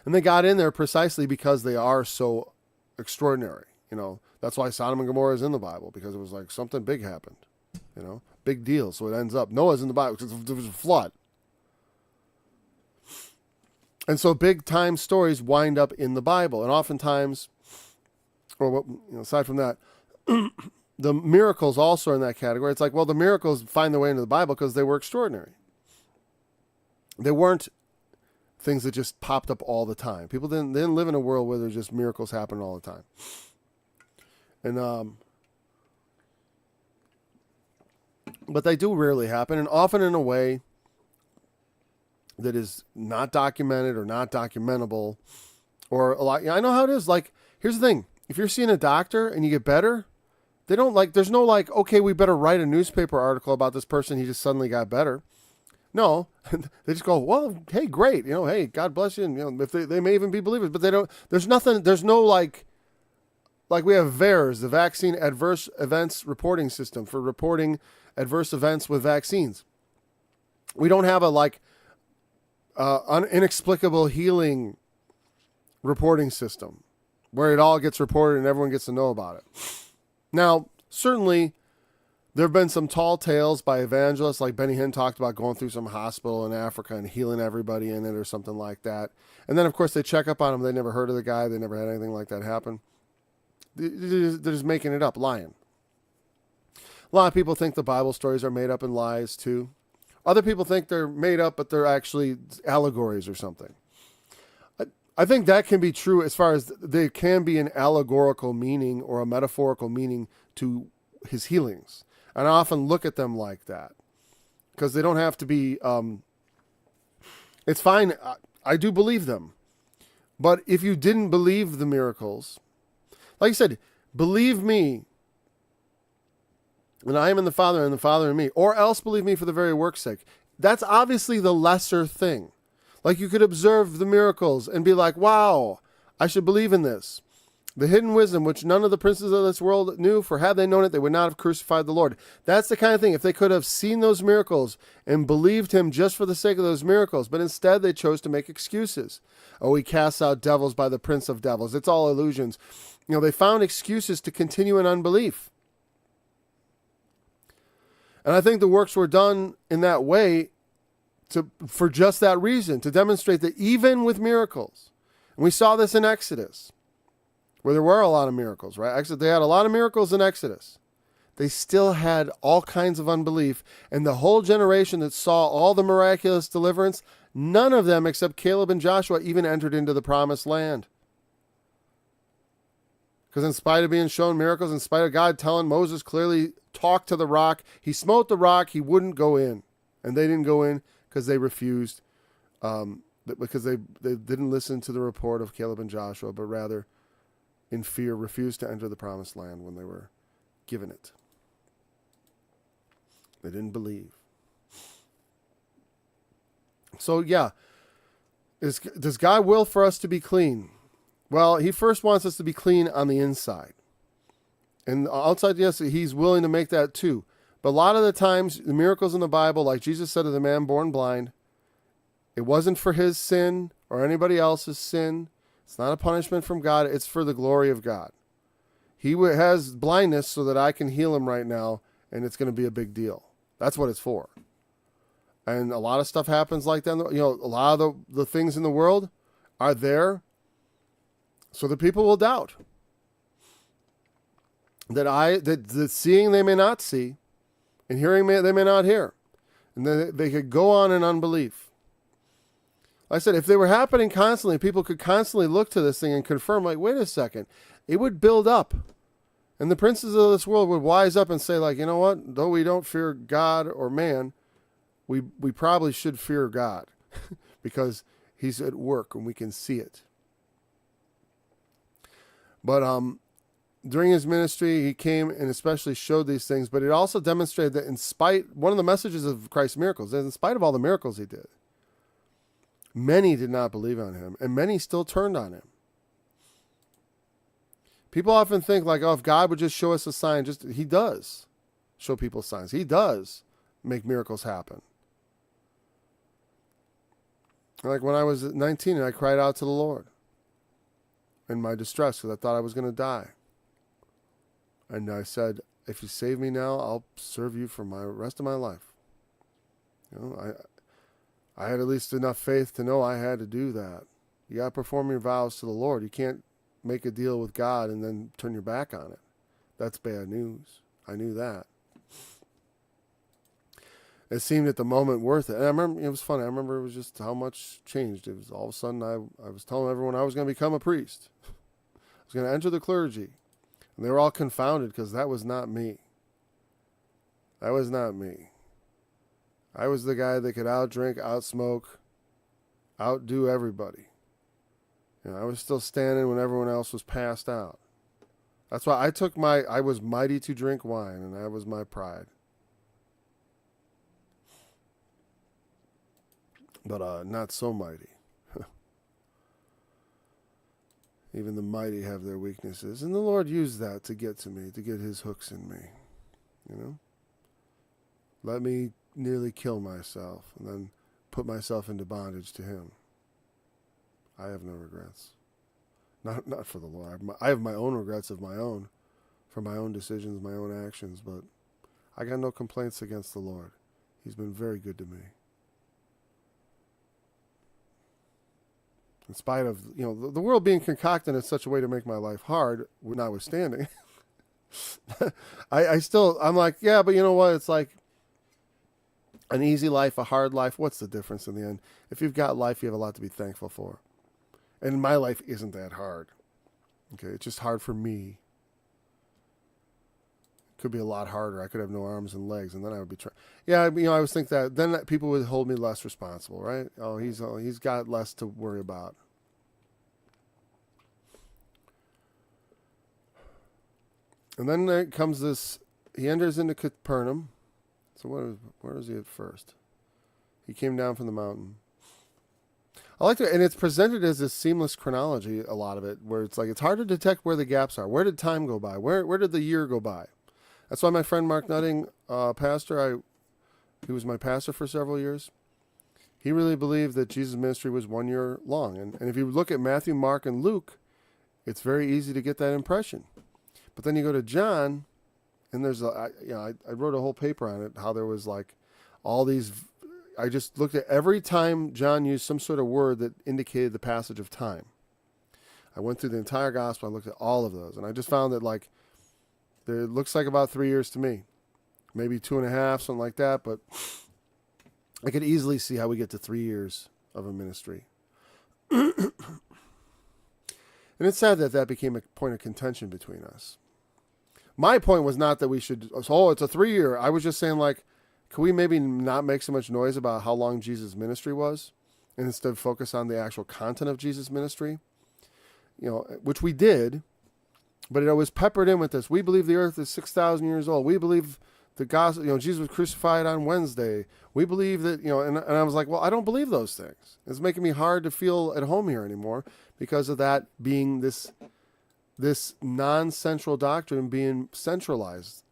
And they got in there precisely because they are so extraordinary. That's why Sodom and Gomorrah is in the Bible, because it was like something big happened. Big deal. So it ends up Noah's in the Bible because there was a flood. And so big time stories wind up in the Bible. And oftentimes, aside from that, the miracles also are in that category. It's like, well, the miracles find their way into the Bible because they were extraordinary. They weren't things that just popped up all the time. People didn't live in a world where there's just miracles happening all the time. And but they do rarely happen, and often in a way that is not documented or not documentable, or a lot. I know how it is. Like, here's the thing: if you're seeing a doctor and you get better, they don't there's no okay, we better write a newspaper article about this person. He just suddenly got better. No, they just go, well, hey, great, hey, God bless you, and if they may even be believers, but they don't. There's nothing. There's no like we have VAERS, the Vaccine Adverse Events Reporting System for reporting adverse events with vaccines. We don't have a inexplicable healing reporting system where it all gets reported and everyone gets to know about it. Now, certainly, there have been some tall tales by evangelists, like Benny Hinn talked about going through some hospital in Africa and healing everybody in it or something like that. And then, of course, they check up on him. They never heard of the guy. They never had anything like that happen. They're just making it up, lying. A lot of people think the Bible stories are made up and lies, too. Other people think they're made up, but they're actually allegories or something. I think that can be true as far as there can be an allegorical meaning or a metaphorical meaning to his healings. And I often look at them like that because they don't have to be, it's fine. I do believe them. But if you didn't believe the miracles, like I said, believe me, and I am in the Father and the Father in me, or else believe me for the very work's sake. That's obviously the lesser thing. Like, you could observe the miracles and be like, wow, I should believe in this. The hidden wisdom which none of the princes of this world knew, for had they known it, they would not have crucified the Lord. That's the kind of thing. If they could have seen those miracles and believed him just for the sake of those miracles, but instead they chose to make excuses. Oh, he casts out devils by the prince of devils. It's all illusions. They found excuses to continue in unbelief. And I think the works were done in that way for just that reason, to demonstrate that even with miracles, and we saw this in Exodus, where there were a lot of miracles, right? They had a lot of miracles in Exodus. They still had all kinds of unbelief, and the whole generation that saw all the miraculous deliverance, none of them except Caleb and Joshua even entered into the promised land. Because in spite of being shown miracles, in spite of God telling Moses clearly, talk to the rock, he smote the rock, he wouldn't go in. And they didn't go in because they refused, because they didn't listen to the report of Caleb and Joshua, but rather, in fear, refused to enter the promised land when they were given it. They didn't believe. So, yeah, does God will for us to be clean? Well, he first wants us to be clean on the inside. And outside, yes, he's willing to make that too. But a lot of the times, the miracles in the Bible, like Jesus said to the man born blind, it wasn't for his sin or anybody else's sin. It's not a punishment from God. It's for the glory of God. He has blindness so that I can heal him right now, and it's going to be a big deal. That's what it's for. And a lot of stuff happens like that. A lot of the things in the world are there so that people will doubt. That seeing they may not see, and hearing they may not hear. And then they could go on in unbelief. Like I said, if they were happening constantly, people could constantly look to this thing and confirm, like, wait a second, it would build up. And the princes of this world would wise up and say, like, you know what? Though we don't fear God or man, we probably should fear God because he's at work and we can see it. But during his ministry, he came and especially showed these things, but it also demonstrated that one of the messages of Christ's miracles is in spite of all the miracles he did, many did not believe on him, and many still turned on him. People often think like, oh, if God would just show us a sign, he does show people signs. He does make miracles happen. Like when I was 19 and I cried out to the Lord in my distress because I thought I was going to die. And I said, if you save me now, I'll serve you for my rest of my life. You know, I had at least enough faith to know I had to do that. You got to perform your vows to the Lord. You can't make a deal with God and then turn your back on it. That's bad news. I knew that. It seemed at the moment worth it. And I remember, it was funny. I remember it was just how much changed. It was all of a sudden I was telling everyone I was going to become a priest. I was going to enter the clergy. And they were all confounded because that was not me. That was not me. I was the guy that could outdrink, outsmoke, outdo everybody. You know, I was still standing when everyone else was passed out. That's why I was mighty to drink wine, and that was my pride. But not so mighty. Even the mighty have their weaknesses. And the Lord used that to get to me, to get his hooks in me. You know? Let me nearly kill myself and then put myself into bondage to him. I have no regrets. Not for the Lord. I have my own regrets of my own, for my own decisions, my own actions, but I got no complaints against the Lord. He's been very good to me. In spite of, you know, the world being concocted in such a way to make my life hard, notwithstanding, I'm like, yeah, but you know what? It's like an easy life, a hard life. What's the difference in the end? If you've got life, you have a lot to be thankful for. And my life isn't that hard. Okay, it's just hard for me. It could be a lot harder. I could have no arms and legs, and then I would be trying. Yeah, you know, I was thinking that then people would hold me less responsible, right? Oh, he's got less to worry about. And then there comes this. He enters into Capernaum. So where is he at first? He came down from the mountain. I like to, and it's presented as this seamless chronology, a lot of it, where it's like it's hard to detect where the gaps are. Where did time go by? Where did the year go by? That's why my friend Mark Nutting, pastor, he was my pastor for several years. He really believed that Jesus' ministry was 1 year long. And if you look at Matthew, Mark, and Luke, it's very easy to get that impression. But then you go to John, and there's I wrote a whole paper on it, how there was like all these. I just looked at every time John used some sort of word that indicated the passage of time. I went through the entire gospel. I looked at all of those, and I just found that like it looks like about 3 years to me, maybe 2.5, something like that. But I could easily see how we get to 3 years of a ministry. And it's sad that became a point of contention between us. My point was not that we should, it's a 3 year. I was just saying, like, can we maybe not make so much noise about how long Jesus' ministry was and instead focus on the actual content of Jesus' ministry? You know, which we did, but it was peppered in with this. We believe the earth is 6,000 years old. We believe the gospel, you know, Jesus was crucified on Wednesday. We believe that, you know, and I was like, well, I don't believe those things. It's making me hard to feel at home here anymore because of that being this non-central doctrine being centralized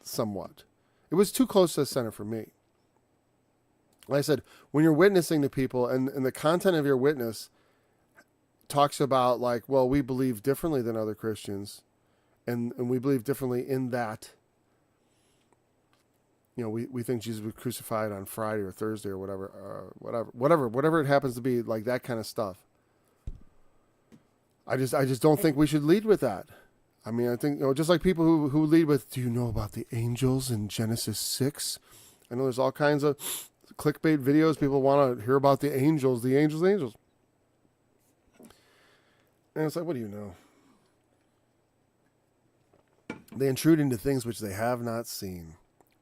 somewhat. It was too close to the center for me. Like I said, when you're witnessing to people and the content of your witness talks about like, well, we believe differently than other Christians and we believe differently in that, you know, we think Jesus was crucified on Friday or Thursday or whatever it happens to be, like that kind of stuff. I just don't think we should lead with that. I mean, I think, you know, just like people who lead with, do you know about the angels in Genesis 6? I know there's all kinds of clickbait videos. People want to hear about the angels. And it's like, what do you know? They intrude into things which they have not seen,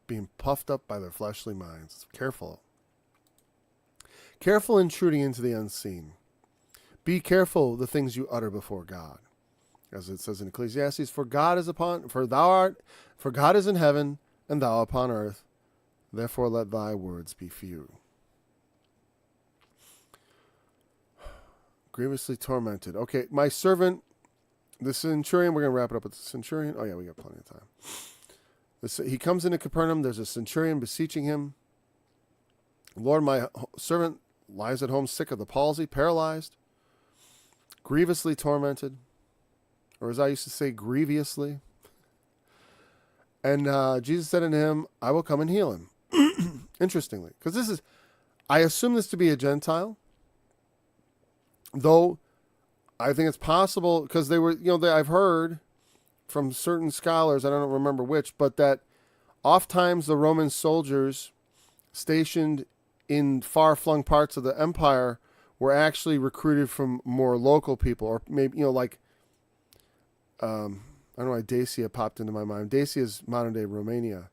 being puffed up by their fleshly minds. Careful intruding into the unseen. Be careful the things you utter before God. As it says in Ecclesiastes, for God is in heaven, and thou upon earth. Therefore let thy words be few. Grievously tormented. Okay, my servant, the centurion, we're going to wrap it up with the centurion. Oh yeah, we got plenty of time. He comes into Capernaum. There's a centurion beseeching him. Lord, my servant lies at home sick of the palsy, paralyzed, grievously tormented. Or as I used to say, grievously. And Jesus said unto him, I will come and heal him. Interestingly, because I assume this to be a Gentile, though I think it's possible because they were, I've heard from certain scholars, I don't remember which, but that oftentimes the Roman soldiers stationed in far-flung parts of the empire were actually recruited from more local people, or maybe, I don't know why Dacia popped into my mind. Dacia is modern-day Romania,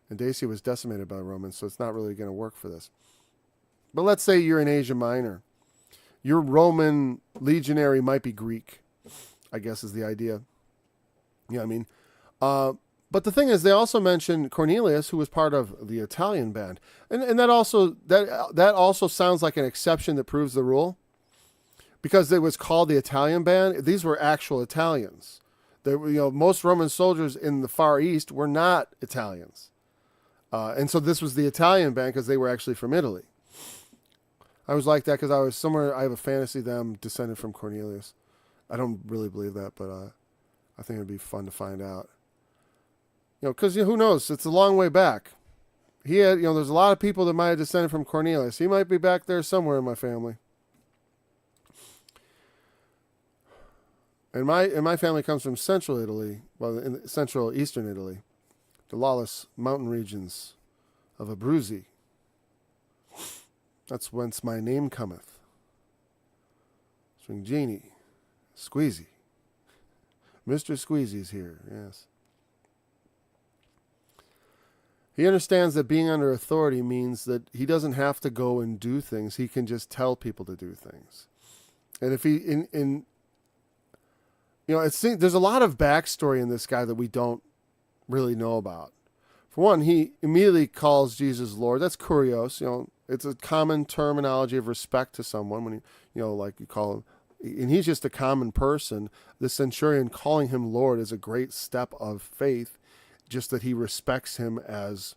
and Dacia was decimated by the Romans, so it's not really going to work for this. But let's say you're in Asia Minor. Your Roman legionary might be Greek, I guess is the idea. Yeah, I mean, but the thing is, they also mentioned Cornelius, who was part of the Italian band, and that also sounds like an exception that proves the rule, because it was called the Italian band. These were actual Italians. They were, most Roman soldiers in the Far East were not Italians, and so this was the Italian band because they were actually from Italy. I was like that because I was somewhere. I have a fantasy them descended from Cornelius. I don't really believe that, but I think it'd be fun to find out. Because who knows? It's a long way back. He had, there's a lot of people that might have descended from Cornelius. He might be back there somewhere in my family. And my family comes from central Italy, well, in central eastern Italy, the lawless mountain regions of Abruzzi. That's whence my name cometh. Stringini, Squeezy. Mr. Squeezy's here, yes. He understands that being under authority means that he doesn't have to go and do things. He can just tell people to do things. And if he, there's a lot of backstory in this guy that we don't really know about. For one, he immediately calls Jesus Lord. That's kurios. It's a common terminology of respect to someone when like you call him, and he's just a common person. The centurion calling him Lord is a great step of faith. Just that he respects him as,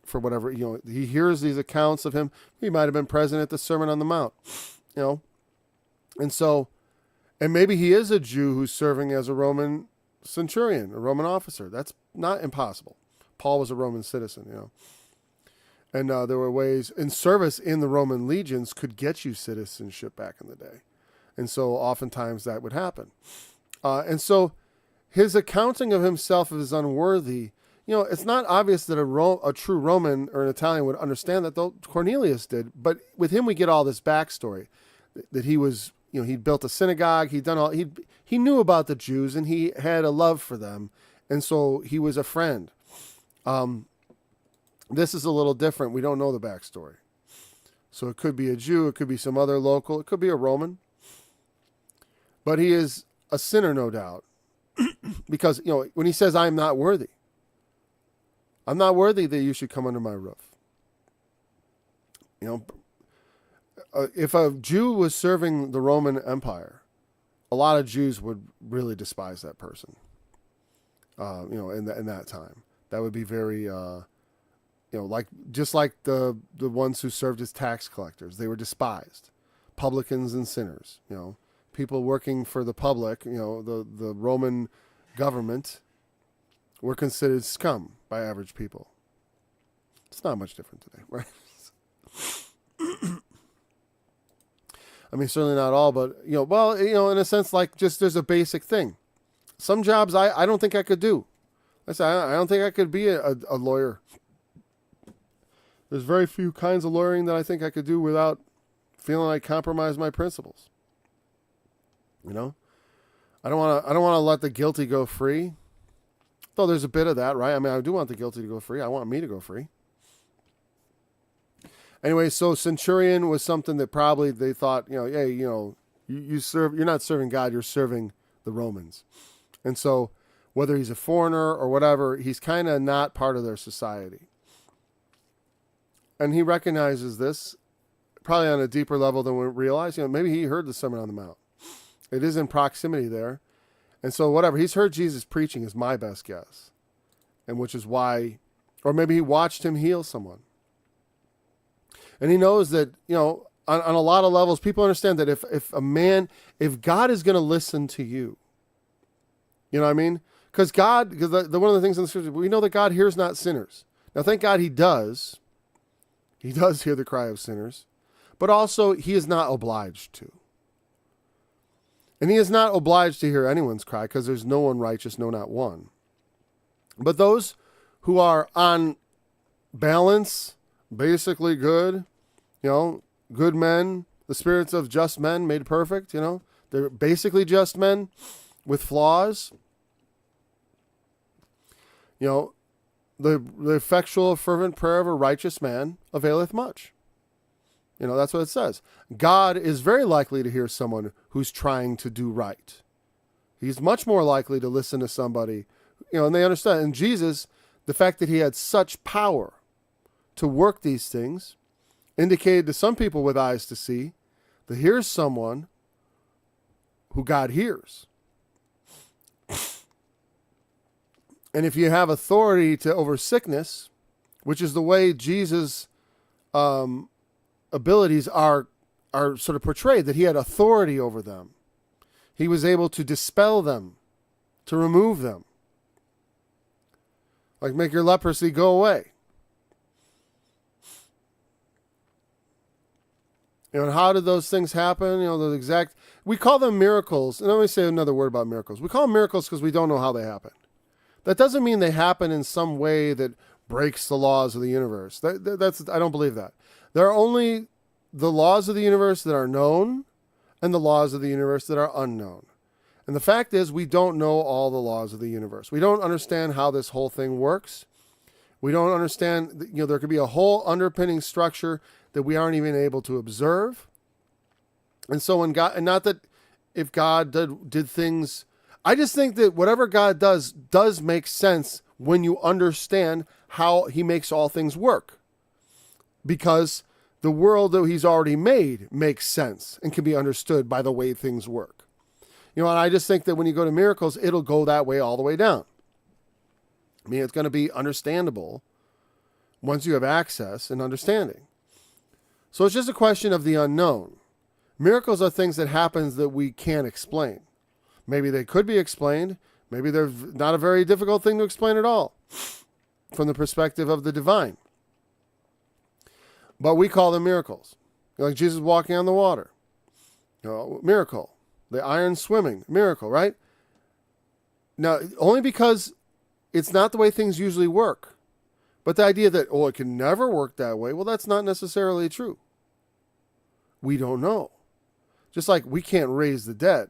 for whatever, he hears these accounts of him. He might have been present at the Sermon on the Mount, and maybe he is a Jew who's serving as a Roman centurion, a Roman officer. That's not impossible. Paul was a Roman citizen, and there were ways, in service in the Roman legions could get you citizenship back in the day. And so oftentimes that would happen. And so his accounting of himself as unworthy, it's not obvious that a true Roman or an Italian would understand that, though Cornelius did. But with him, we get all this backstory that he was, he'd built a synagogue, he knew about the Jews and he had a love for them. And so he was a friend. This is a little different. We don't know the backstory. So it could be a Jew, it could be some other local, it could be a Roman. But he is a sinner, no doubt. Because, when he says, I'm not worthy that you should come under my roof. If a Jew was serving the Roman Empire, a lot of Jews would really despise that person. In that time, that would be very, just like the ones who served as tax collectors, they were despised. Publicans and sinners, people working for the public, the Roman government were considered scum by average people. It's not much different today, right? I mean, certainly not all, but, in a sense, like just there's a basic thing. Some jobs I don't think I could do. I don't think I could be a lawyer. There's very few kinds of lawyering that I think I could do without feeling I compromise my principles. I don't want to let the guilty go free. Though there's a bit of that, right? I mean, I do want the guilty to go free. I want me to go free. Anyway, so centurion was something that probably they thought, you serve. You're not serving God. You're serving the Romans, and so whether he's a foreigner or whatever, he's kind of not part of their society. And he recognizes this probably on a deeper level than we realize. Maybe he heard the Sermon on the Mount. It is in proximity there. And so whatever, he's heard Jesus preaching is my best guess. And which is why, or maybe he watched him heal someone. And he knows that, on a lot of levels, people understand that if God is going to listen to you, you know what I mean? Because God, because one of the things in the scripture, we know that God hears not sinners. Now, thank God he does. He does hear the cry of sinners. But also, he is not obliged to. And he is not obliged to hear anyone's cry, because there's no one righteous, no, not one. But those who are on balance, basically good, good men, the spirits of just men made perfect, they're basically just men with flaws. The effectual, fervent prayer of a righteous man availeth much. That's what it says. God is very likely to hear someone who's trying to do right. He's much more likely to listen to somebody, and they understand. And Jesus, the fact that he had such power to work these things, indicated to some people with eyes to see that here's someone who God hears. And if you have authority over sickness, which is the way Jesus' abilities are sort of portrayed, that he had authority over them. He was able to dispel them, to remove them. Like make your leprosy go away. And how did those things happen? We call them miracles. And let me say another word about miracles. We call them miracles because we don't know how they happen. That doesn't mean they happen in some way that breaks the laws of the universe. I don't believe that. There are only the laws of the universe that are known and the laws of the universe that are unknown. And the fact is, we don't know all the laws of the universe. We don't understand how this whole thing works. We don't understand, there could be a whole underpinning structure that we aren't even able to observe. And so when God, and not that if God did things, I just think that whatever God does make sense when you understand how he makes all things work. Because the world that he's already made makes sense and can be understood by the way things work. And I just think that when you go to miracles, it'll go that way all the way down. I mean, it's going to be understandable once you have access and understanding. So it's just a question of the unknown. Miracles are things that happen that we can't explain. Maybe they could be explained. Maybe they're not a very difficult thing to explain at all from the perspective of the divine. But we call them miracles. Like Jesus walking on the water. Miracle. The iron swimming. Miracle, right? Now, only because it's not the way things usually work. But the idea that, it can never work that way, well, that's not necessarily true. We don't know. Just like we can't raise the dead,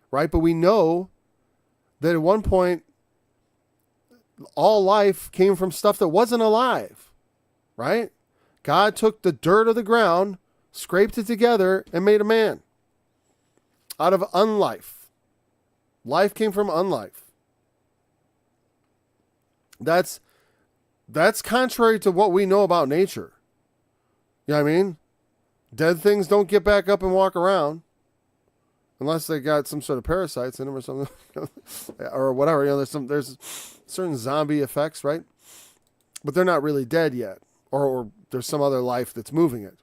right? But we know that at one point, all life came from stuff that wasn't alive, right? God took the dirt of the ground, scraped it together, and made a man out of unlife. Life came from unlife. That's contrary to what we know about nature. You know what I mean? Dead things don't get back up and walk around unless they got some sort of parasites in them or something or whatever. There's certain zombie effects, right? But they're not really dead yet, or there's some other life that's moving it.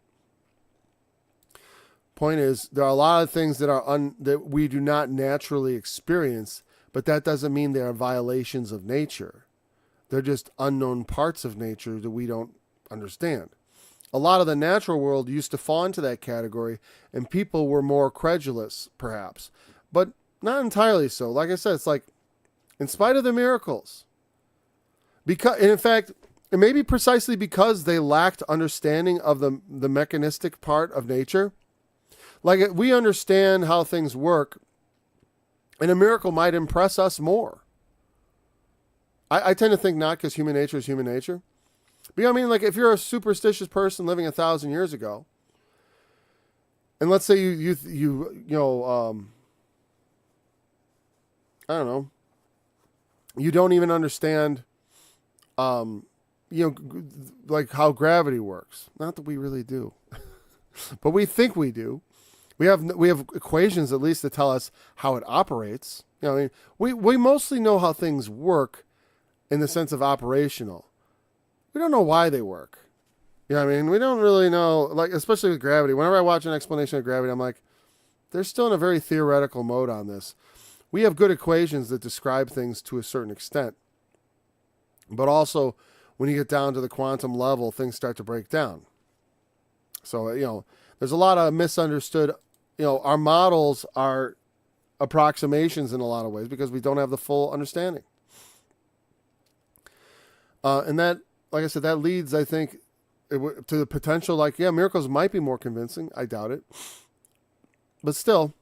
Point is, there are a lot of things that that we do not naturally experience, but that doesn't mean they are violations of nature. They're just unknown parts of nature that we don't understand. A lot of the natural world used to fall into that category, and people were more credulous, perhaps. But not entirely so. Like I said, it's like, in spite of the miracles, and in fact, it may be precisely because they lacked understanding of the mechanistic part of nature. Like, we understand how things work, and a miracle might impress us more. I tend to think not, because human nature is human nature. But like if you're a superstitious person living 1,000 years ago, and let's say you I don't know, you don't even understand, like how gravity works. Not that we really do, but we think we do. We have equations at least to tell us how it operates. We mostly know how things work in the sense of operational. We don't know why they work. We don't really know, like, especially with gravity. Whenever I watch an explanation of gravity, I'm like, they're still in a very theoretical mode on this. we have good equations that describe things to a certain extent. But also, when you get down to the quantum level, things start to break down. So, there's a lot of misunderstood, our models are approximations in a lot of ways because we don't have the full understanding. And that, like I said, that leads, I think, to the potential, miracles might be more convincing. I doubt it. But still,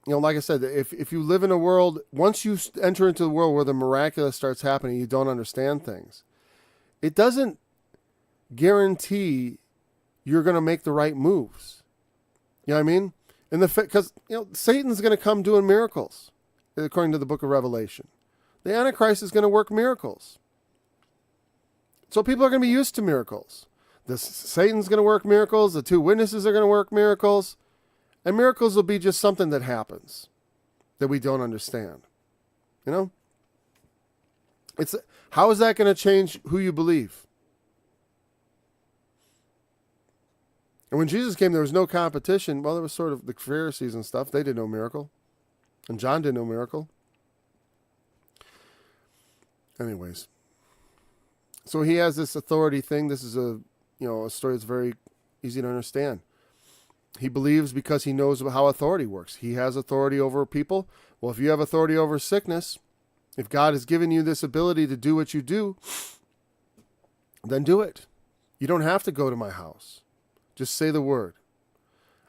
like I said, if you live in a world, once you enter into the world where the miraculous starts happening, you don't understand things. It doesn't guarantee you're going to make the right moves. You know what I mean? Because Satan's going to come doing miracles, according to the book of Revelation. The Antichrist is going to work miracles. So people are going to be used to miracles. Satan's going to work miracles. The two witnesses are going to work miracles. And miracles will be just something that happens that we don't understand. How is that going to change who you believe? And when Jesus came, there was no competition. Well, there was sort of the Pharisees and stuff. They did no miracle. And John did no miracle. Anyways. So he has this authority thing. This is a story that's very easy to understand. He believes because he knows how authority works. He has authority over people. Well, if you have authority over sickness, if God has given you this ability to do what you do, then do it. You don't have to go to my house. Just say the word.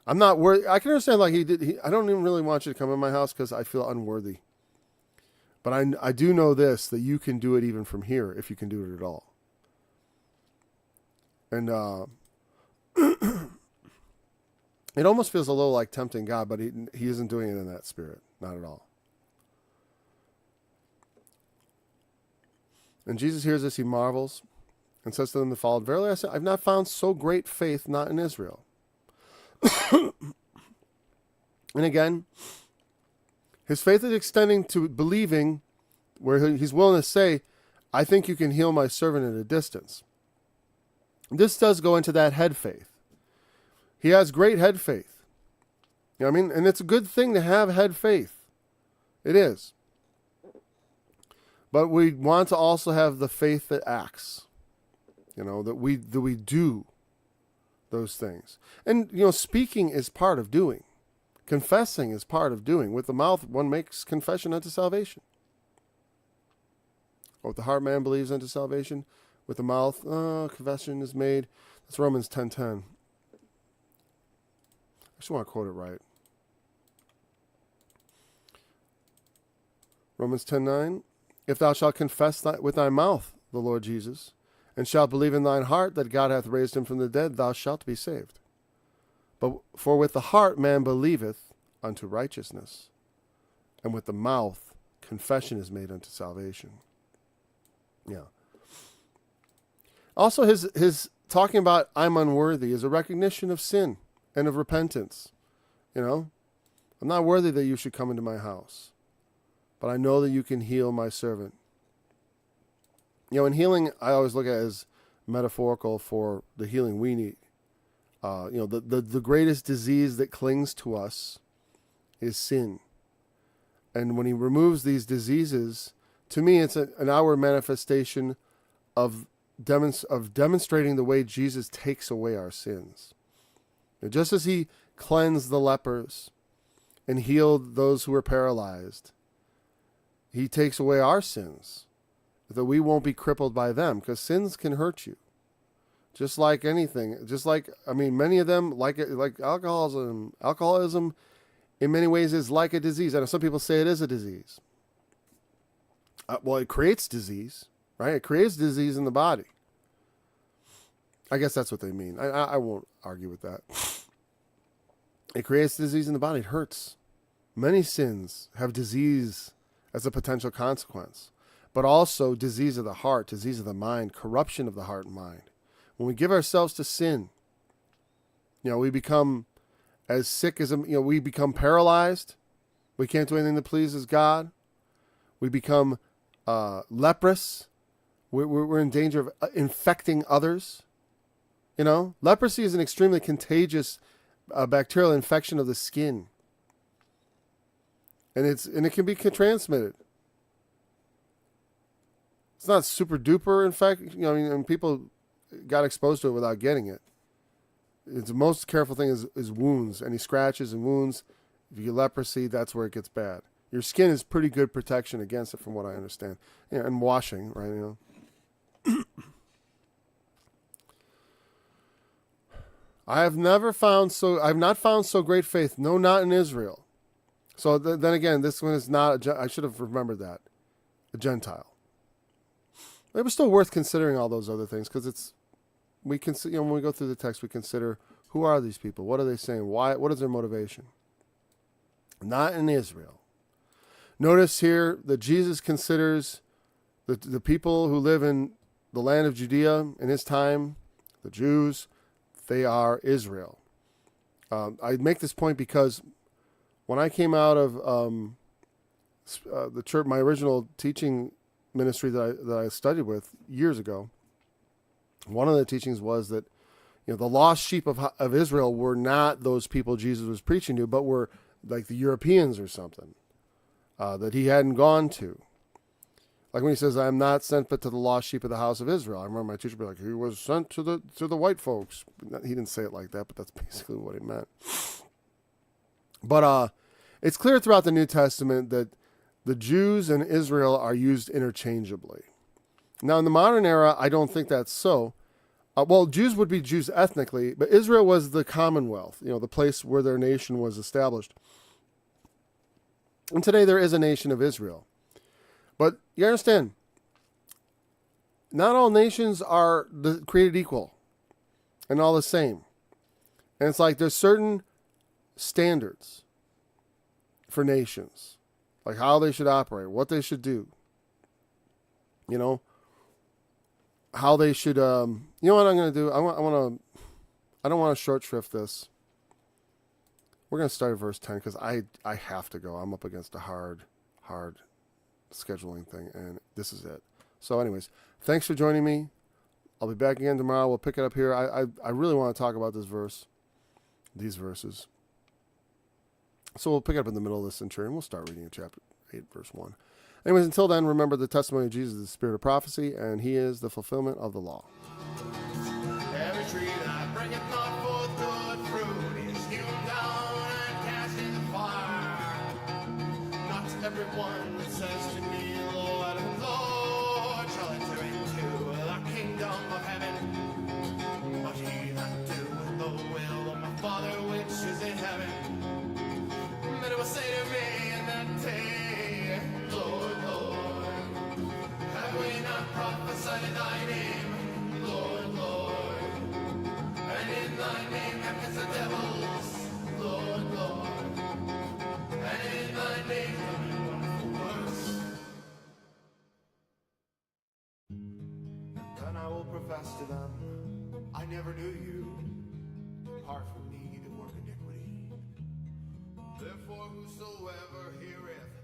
I'm not worthy. I can understand I don't even really want you to come in my house because I feel unworthy. But I do know this, that you can do it even from here if you can do it at all. And it almost feels a little like tempting God, but he isn't doing it in that spirit. Not at all. And Jesus hears this, he marvels, and says to them that followed, "Verily I say, I've not found so great faith not in Israel." And again, his faith is extending to believing where he's willing to say, I think you can heal my servant at a distance. This does go into that head faith. He has great head faith. You know what I mean? And it's a good thing to have head faith. It is. But we want to also have the faith that acts. That we do those things. And, speaking is part of doing. Confessing is part of doing. With the mouth, one makes confession unto salvation. Or with the heart, man believes unto salvation. With the mouth, confession is made. That's Romans 10:10. I just want to quote it right. Romans 10:9. If thou shalt confess with thy mouth the Lord Jesus, and shalt believe in thine heart that God hath raised him from the dead, thou shalt be saved. But for with the heart man believeth unto righteousness, and with the mouth confession is made unto salvation. Yeah. Also, his talking about I'm unworthy is a recognition of sin and of repentance. I'm not worthy that you should come into my house, but I know that you can heal my servant. And healing, I always look at it as metaphorical for the healing we need. The greatest disease that clings to us is sin. And when he removes these diseases, to me, it's an outward manifestation of demonstrating the way Jesus takes away our sins. Just as he cleansed the lepers and healed those who were paralyzed, he takes away our sins, that we won't be crippled by them, because sins can hurt you. Just like anything. Many of them, like alcoholism. Alcoholism, in many ways, is like a disease. I know some people say it is a disease. It creates disease, right? It creates disease in the body. I guess that's what they mean. I won't argue with that. It creates disease in the body. It hurts. Many sins have disease as a potential consequence, but also disease of the heart, disease of the mind, corruption of the heart and mind. When we give ourselves to sin, we become as sick as, we become paralyzed. We can't do anything that pleases God. We become leprous. We're in danger of infecting others. Leprosy is an extremely contagious bacterial infection of the skin. and it can be transmitted. It's not super duper. In fact, and people got exposed to it without getting it. It's the most careful thing is wounds. Any scratches and wounds. If you get leprosy, that's where it gets bad. Your skin is pretty good protection against it, from what I understand. And washing, right? I've not found so great faith. No, not in Israel. So then again, this one is not. I should have remembered that. A Gentile. It was still worth considering all those other things, because when we go through the text, we consider, who are these people? What are they saying? Why? What is their motivation? Not in Israel. Notice here that Jesus considers the people who live in the land of Judea in his time, the Jews, they are Israel. I make this point because when I came out of the church, my original teaching ministry that I studied with years ago, one of the teachings was that the lost sheep of Israel were not those people Jesus was preaching to, but were like the Europeans or something that he hadn't gone to. Like when he says, "I am not sent but to the lost sheep of the house of Israel." I remember my teacher being like, "He was sent to the white folks." He didn't say it like that, but that's basically what he meant. But it's clear throughout the New Testament that the Jews and Israel are used interchangeably. Now, in the modern era, I don't think that's so. Jews would be Jews ethnically, but Israel was the commonwealth, the place where their nation was established. And today there is a nation of Israel. But you understand, not all nations are created equal and all the same. And it's like there's certain standards for nations. Like how they should operate, what they should do. How they should. You know what I'm going to do? I don't want to short shrift this. We're going to start at verse 10 because I have to go. I'm up against a hard scheduling thing, and this is it. So, anyways, thanks for joining me. I'll be back again tomorrow. We'll pick it up here. I really want to talk about these verses. So we'll pick it up in the middle of the centurion. We'll start reading in chapter 8, verse 1. Anyways, until then, remember the testimony of Jesus is the spirit of prophecy, and he is the fulfillment of the law. Every tree that bringeth not forth good fruit is hewn down and cast in the fire. Not everyone that says to me, Lord, Lord, shall enter into the kingdom of heaven, but he that doeth the will of my Father which is in heaven. And it will say to me in that day, Lord, Lord, have we not prophesied in thy name, Lord, Lord, and in thy name have cast the devils, Lord, Lord, and in thy name have we wonderful works. Then I will profess to them, I never knew you. Depart from me, that work iniquity. Therefore, whosoever heareth